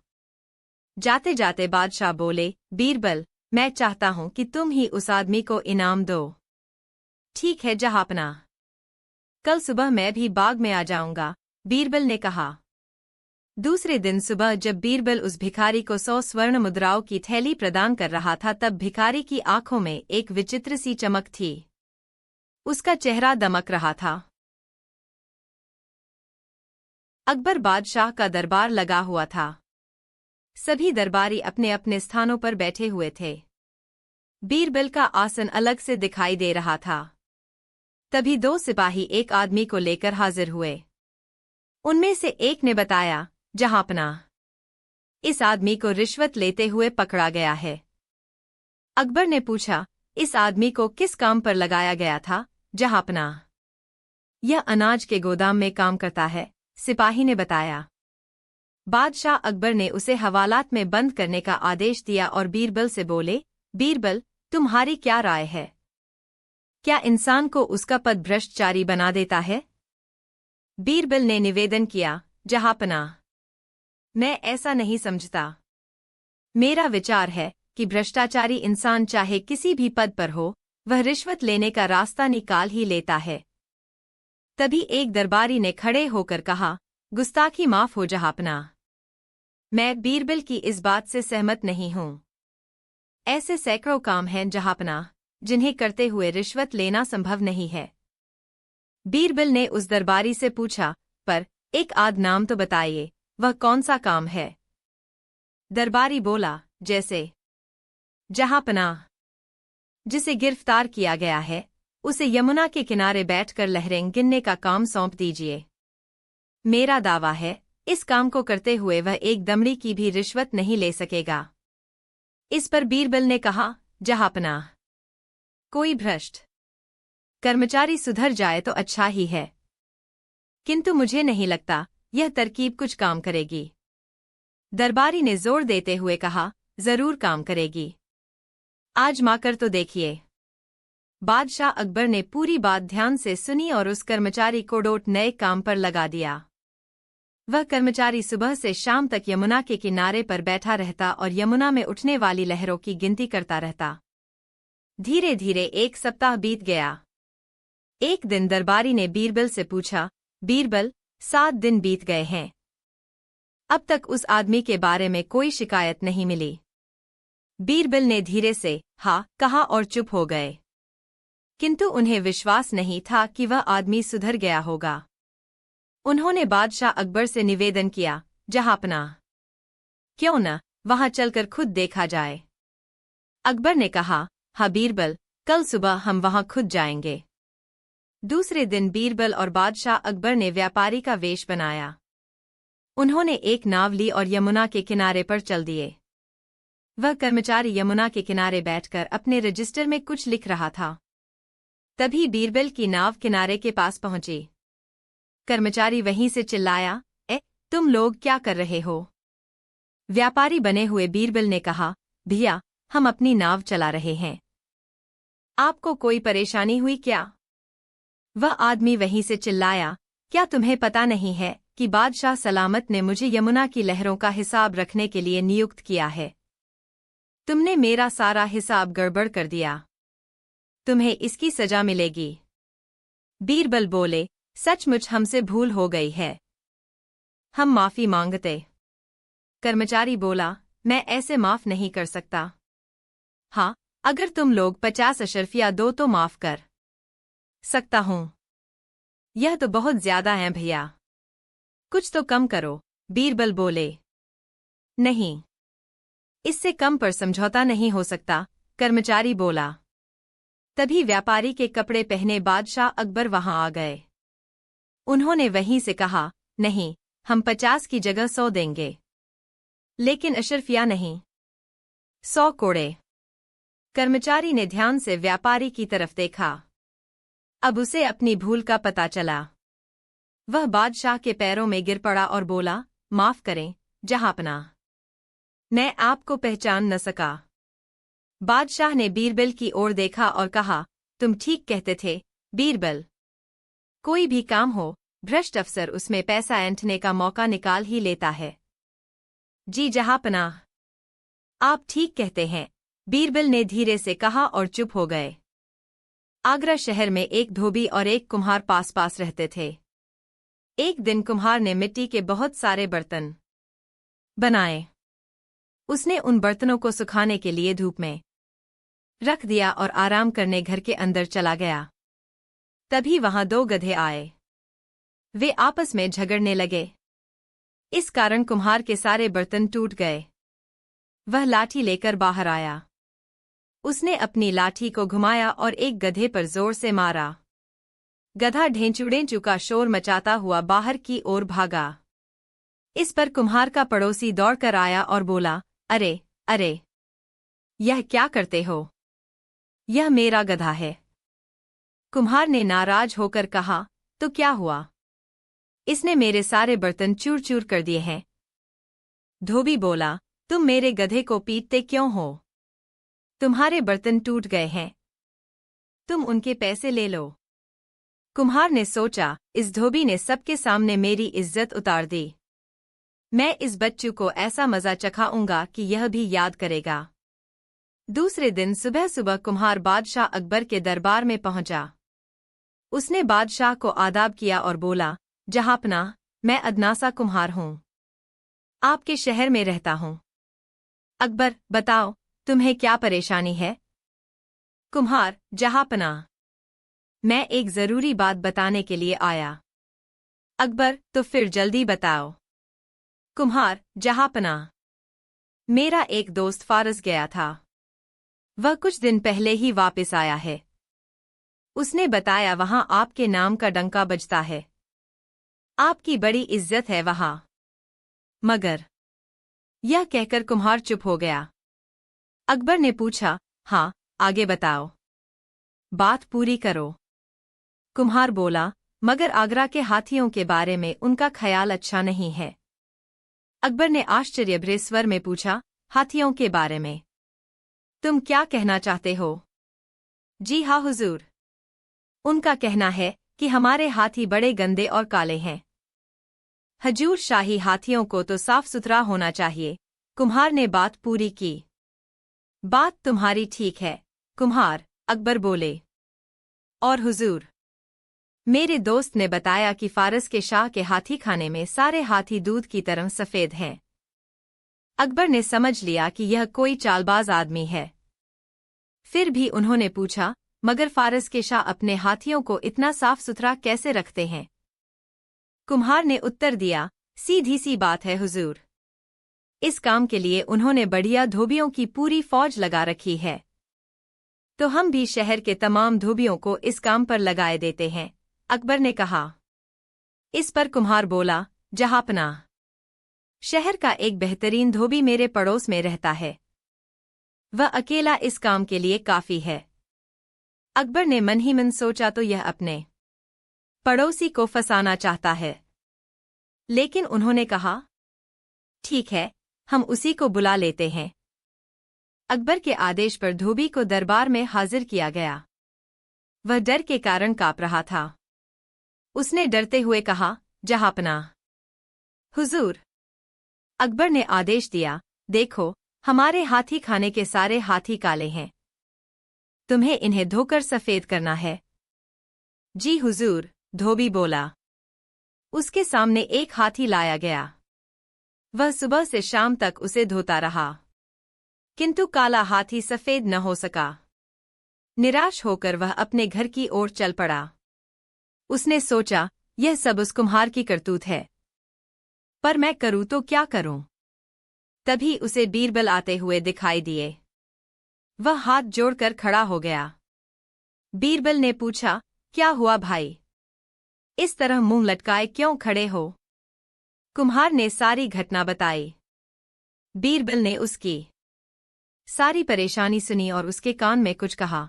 Speaker 1: जाते जाते बादशाह बोले, बीरबल, मैं चाहता हूं कि तुम ही उस आदमी को इनाम दो। ठीक है जहांपनाह, कल सुबह मैं भी बाग में आ जाऊंगा, बीरबल ने कहा। दूसरे दिन सुबह जब बीरबल उस भिखारी को 100 स्वर्ण मुद्राओं की थैली प्रदान कर रहा था, तब भिखारी की आंखों में एक विचित्र सी चमक थी। उसका चेहरा दमक रहा था। अकबर बादशाह का दरबार लगा हुआ था। सभी दरबारी अपने अपने स्थानों पर बैठे हुए थे। बीरबल का आसन अलग से दिखाई दे रहा था। तभी 2 सिपाही एक आदमी को लेकर हाजिर हुए। उनमें से एक ने बताया, जहांपनाह, इस आदमी को रिश्वत लेते हुए पकड़ा गया है। अकबर ने पूछा, इस आदमी को किस काम पर लगाया गया था? जहांपनाह, यह अनाज के गोदाम में काम करता है, सिपाही ने बताया। बादशाह अकबर ने उसे हवालात में बंद करने का आदेश दिया और बीरबल से बोले, बीरबल, तुम्हारी क्या राय है? क्या इंसान को उसका पद भ्रष्टाचारी बना देता है? बीरबल ने निवेदन किया, जहांपनाह, मैं ऐसा नहीं समझता। मेरा विचार है कि भ्रष्टाचारी इंसान चाहे किसी भी पद पर हो, वह रिश्वत लेने का रास्ता निकाल ही लेता है। तभी एक दरबारी ने खड़े होकर कहा, गुस्ताखी माफ हो जहांपनाह, मैं बीरबल की इस बात से सहमत नहीं हूं। ऐसे सैकड़ों काम हैं जहांपनाह, जिन्हें करते हुए रिश्वत लेना संभव नहीं है। बीरबल ने उस दरबारी से पूछा, पर एक आध नाम तो बताइए, वह कौन सा काम है? दरबारी बोला, जैसे जहांपनाह, जिसे गिरफ्तार किया गया है, उसे यमुना के किनारे बैठकर लहरें गिनने का काम सौंप दीजिए। मेरा दावा है, इस काम को करते हुए वह एक दमड़ी की भी रिश्वत नहीं ले सकेगा। इस पर बीरबल ने कहा, जहांपनाह, कोई भ्रष्ट कर्मचारी सुधर जाए तो अच्छा ही है, किंतु मुझे नहीं लगता यह तरकीब कुछ काम करेगी। दरबारी ने जोर देते हुए कहा, जरूर काम करेगी, आजमा कर तो देखिए। बादशाह अकबर ने पूरी बात ध्यान से सुनी और उस कर्मचारी को डोट नए काम पर लगा दिया। वह कर्मचारी सुबह से शाम तक यमुना के किनारे पर बैठा रहता और यमुना में उठने वाली लहरों की गिनती करता रहता। धीरे धीरे 1 सप्ताह बीत गया। एक दिन दरबारी ने बीरबल से पूछा, बीरबल, 7 दिन बीत गए हैं, अब तक उस आदमी के बारे में कोई शिकायत नहीं मिली। बीरबल ने धीरे से हाँ कहा और चुप हो गए, किंतु उन्हें विश्वास नहीं था कि वह आदमी सुधर गया होगा। उन्होंने बादशाह अकबर से निवेदन किया, जहांपनाह, क्यों न वहां चलकर खुद देखा जाए। अकबर ने कहा, हाँ बीरबल, कल सुबह हम वहां खुद जाएंगे। दूसरे दिन बीरबल और बादशाह अकबर ने व्यापारी का वेश बनाया। उन्होंने एक नाव ली और यमुना के किनारे पर चल दिए। वह कर्मचारी यमुना के किनारे बैठकर अपने रजिस्टर में कुछ लिख रहा था। तभी बीरबल की नाव किनारे के पास पहुंची। कर्मचारी वहीं से चिल्लाया, तुम लोग क्या कर रहे हो? व्यापारी बने हुए बीरबल ने कहा, भैया, हम अपनी नाव चला रहे हैं। आपको कोई परेशानी हुई क्या? वह आदमी वहीं से चिल्लाया, क्या तुम्हें पता नहीं है कि बादशाह सलामत ने मुझे यमुना की लहरों का हिसाब रखने के लिए नियुक्त किया है? तुमने मेरा सारा हिसाब गड़बड़ कर दिया। तुम्हें इसकी सजा मिलेगी। बीरबल बोले, सचमुच हमसे भूल हो गई है। हम माफी मांगते। कर्मचारी बोला, मैं ऐसे माफ नहीं कर सकता। हाँ, अगर तुम लोग 50 अशर्फिया दो तो माफ कर सकता हूं। यह तो बहुत ज्यादा है भैया। कुछ तो कम करो। बीरबल बोले। नहीं, इससे कम पर समझौता नहीं हो सकता, कर्मचारी बोला। तभी व्यापारी के कपड़े पहने बादशाह अकबर वहां आ गए। उन्होंने वहीं से कहा, नहीं, हम 50 की जगह 100 देंगे, लेकिन अशर्फिया नहीं, 100 कोड़े। कर्मचारी ने ध्यान से व्यापारी की तरफ देखा। अब उसे अपनी भूल का पता चला। वह बादशाह के पैरों में गिर पड़ा और बोला, माफ करें जहांपना, मैं आपको पहचान न सका। बादशाह ने बीरबल की ओर देखा और कहा, तुम ठीक कहते थे, बीरबल। कोई भी काम हो, भ्रष्ट अफसर उसमें पैसा ऐंठने का मौका निकाल ही लेता है। जी जहांपनाह, आप ठीक कहते हैं, बीरबल ने धीरे से कहा और चुप हो गए। आगरा शहर में एक धोबी और एक कुम्हार पास पास रहते थे। एक दिन कुम्हार ने मिट्टी के बहुत सारे बर्तन बनाए। उसने उन बर्तनों को सुखाने के लिए धूप में रख दिया और आराम करने घर के अंदर चला गया। तभी वहां 2 गधे आए। वे आपस में झगड़ने लगे। इस कारण कुम्हार के सारे बर्तन टूट गए। वह लाठी लेकर बाहर आया। उसने अपनी लाठी को घुमाया और एक गधे पर जोर से मारा। गधा ढेंचू का शोर मचाता हुआ बाहर की ओर भागा। इस पर कुम्हार का पड़ोसी दौड़कर आया और बोला, अरे अरे, यह क्या करते हो? यह मेरा गधा है। कुम्हार ने नाराज होकर कहा, तो क्या हुआ? इसने मेरे सारे बर्तन चूर चूर कर दिए हैं। धोबी बोला, तुम मेरे गधे को पीटते क्यों हो? तुम्हारे बर्तन टूट गए हैं, तुम उनके पैसे ले लो। कुम्हार ने सोचा, इस धोबी ने सबके सामने मेरी इज्जत उतार दी। मैं इस बच्चू को ऐसा मजा चखाऊंगा कि यह भी याद करेगा। दूसरे दिन सुबह सुबह कुम्हार बादशाह अकबर के दरबार में पहुंचा। उसने बादशाह को आदाब किया और बोला, जहांपनाह, मैं अदनासा कुम्हार हूं, आपके शहर में रहता हूं। अकबर, बताओ, तुम्हें क्या परेशानी है? कुम्हार, जहांपनाह, मैं एक जरूरी बात बताने के लिए आया। अकबर, तो फिर जल्दी बताओ। कुम्हार, जहांपनाह, मेरा एक दोस्त फारस गया था। वह कुछ दिन पहले ही वापस आया है। उसने बताया वहां आपके नाम का डंका बजता है। आपकी बड़ी इज्जत है वहां। मगर यह कहकर कुम्हार चुप हो गया। अकबर ने पूछा, हाँ, आगे बताओ, बात पूरी करो। कुम्हार बोला, मगर आगरा के हाथियों के बारे में उनका ख्याल अच्छा नहीं है। अकबर ने आश्चर्य भरे स्वर में पूछा, हाथियों के बारे में तुम क्या कहना चाहते हो? जी हाँ हुजूर, उनका कहना है कि हमारे हाथी बड़े गंदे और काले हैं। हजूर, शाही हाथियों को तो साफ सुथरा होना चाहिए। कुम्हार ने बात पूरी की। बात तुम्हारी ठीक है, कुम्हार, अकबर बोले। और हुजूर, मेरे दोस्त ने बताया कि फारस के शाह के हाथी खाने में सारे हाथी दूध की तरह सफेद हैं। अकबर ने समझ लिया कि यह कोई चालबाज आदमी है। फिर भी उन्होंने पूछा, मगर फारस के शाह अपने हाथियों को इतना साफ सुथरा कैसे रखते हैं? कुम्हार ने उत्तर दिया, सीधी सी बात है हुजूर। इस काम के लिए उन्होंने बढ़िया धोबियों की पूरी फौज लगा रखी है। तो हम भी शहर के तमाम धोबियों को इस काम पर लगाए देते हैं, अकबर ने कहा। इस पर कुम्हार बोला, जहांपनाह, शहर का एक बेहतरीन धोबी मेरे पड़ोस में रहता है। वह अकेला इस काम के लिए काफी है। अकबर ने मन ही मन सोचा तो यह अपने पड़ोसी को फंसाना चाहता है। लेकिन उन्होंने कहा, ठीक है, हम उसी को बुला लेते हैं। अकबर के आदेश पर धोबी को दरबार में हाजिर किया गया। वह डर के कारण कांप रहा था। उसने डरते हुए कहा, जहांपनाह। हुजूर। अकबर ने आदेश दिया, देखो, हमारे हाथी खाने के सारे हाथी काले हैं। तुम्हें इन्हें धोकर सफेद करना है। जी हुजूर, धोबी बोला। उसके सामने एक हाथी लाया गया। वह सुबह से शाम तक उसे धोता रहा, किंतु काला हाथी सफेद न हो सका। निराश होकर वह अपने घर की ओर चल पड़ा। उसने सोचा, यह सब उस कुम्हार की करतूत है। पर मैं करूँ तो क्या करूं? तभी उसे बीरबल आते हुए दिखाई दिए। वह हाथ जोड़कर खड़ा हो गया। बीरबल ने पूछा, क्या हुआ भाई? इस तरह मुंह लटकाए क्यों खड़े हो? कुम्हार ने सारी घटना बताई। बीरबल ने उसकी सारी परेशानी सुनी और उसके कान में कुछ कहा।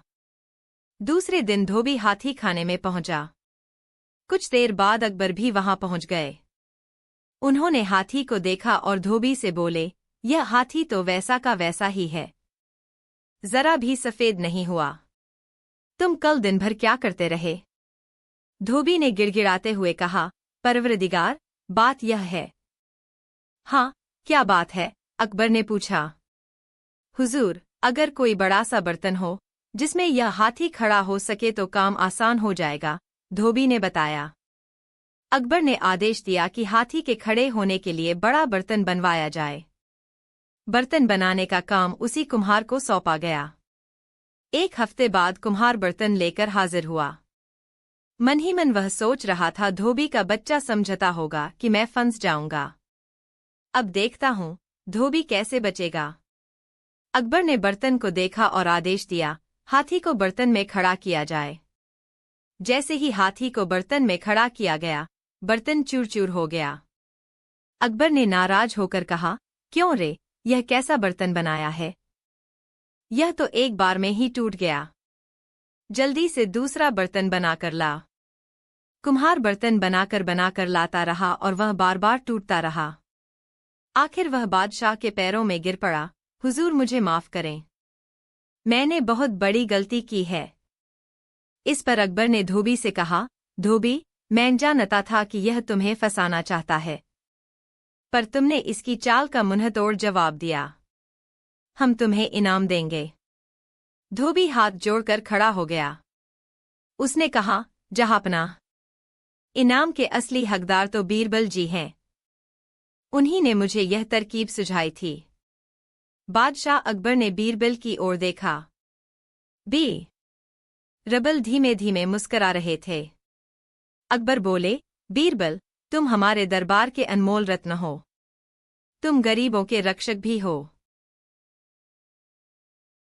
Speaker 1: दूसरे दिन धोबी हाथी खाने में पहुंचा। कुछ देर बाद अकबर भी वहां पहुंच गए। उन्होंने हाथी को देखा और धोबी से बोले, यह हाथी तो वैसा का वैसा ही है, जरा भी सफेद नहीं हुआ। तुम कल दिन भर क्या करते रहे? धोबी ने गिड़गिड़ाते हुए कहा, परवरदिगार, बात यह है। हाँ, क्या बात है? अकबर ने पूछा। हुजूर, अगर कोई बड़ा सा बर्तन हो जिसमें यह हाथी खड़ा हो सके तो काम आसान हो जाएगा, धोबी ने बताया। अकबर ने आदेश दिया कि हाथी के खड़े होने के लिए बड़ा बर्तन बनवाया जाए। बर्तन बनाने का काम उसी कुम्हार को सौंपा गया। एक हफ्ते बाद कुम्हार बर्तन लेकर हाजिर हुआ। मन ही मन वह सोच रहा था, धोबी का बच्चा समझता होगा कि मैं फंस जाऊंगा। अब देखता हूं, धोबी कैसे बचेगा। अकबर ने बर्तन को देखा और आदेश दिया, हाथी को बर्तन में खड़ा किया जाए। जैसे ही हाथी को बर्तन में खड़ा किया गया, बर्तन चूर चूर हो गया। अकबर ने नाराज होकर कहा, क्यों रे, यह कैसा बर्तन बनाया है? यह तो एक बार में ही टूट गया। जल्दी से दूसरा बर्तन बनाकर ला। कुम्हार बर्तन बनाकर लाता रहा और वह बार बार टूटता रहा। आखिर वह बादशाह के पैरों में गिर पड़ा, हुजूर मुझे माफ करें, मैंने बहुत बड़ी गलती की है। इस पर अकबर ने धोबी से कहा, धोबी, मैं जानता था कि यह तुम्हें फंसाना चाहता है, पर तुमने इसकी चाल का मुंहतोड़ जवाब दिया। हम तुम्हें इनाम देंगे। धोबी हाथ जोड़कर खड़ा हो गया। उसने कहा, जहांपनाह, इनाम के असली हकदार तो बीरबल जी हैं। उन्हीं ने मुझे यह तरकीब सुझाई थी। बादशाह अकबर ने बीरबल की ओर देखा। बीरबल धीमे धीमे मुस्करा रहे थे। अकबर बोले, बीरबल, तुम हमारे दरबार के अनमोल रत्न हो। तुम गरीबों के रक्षक भी हो।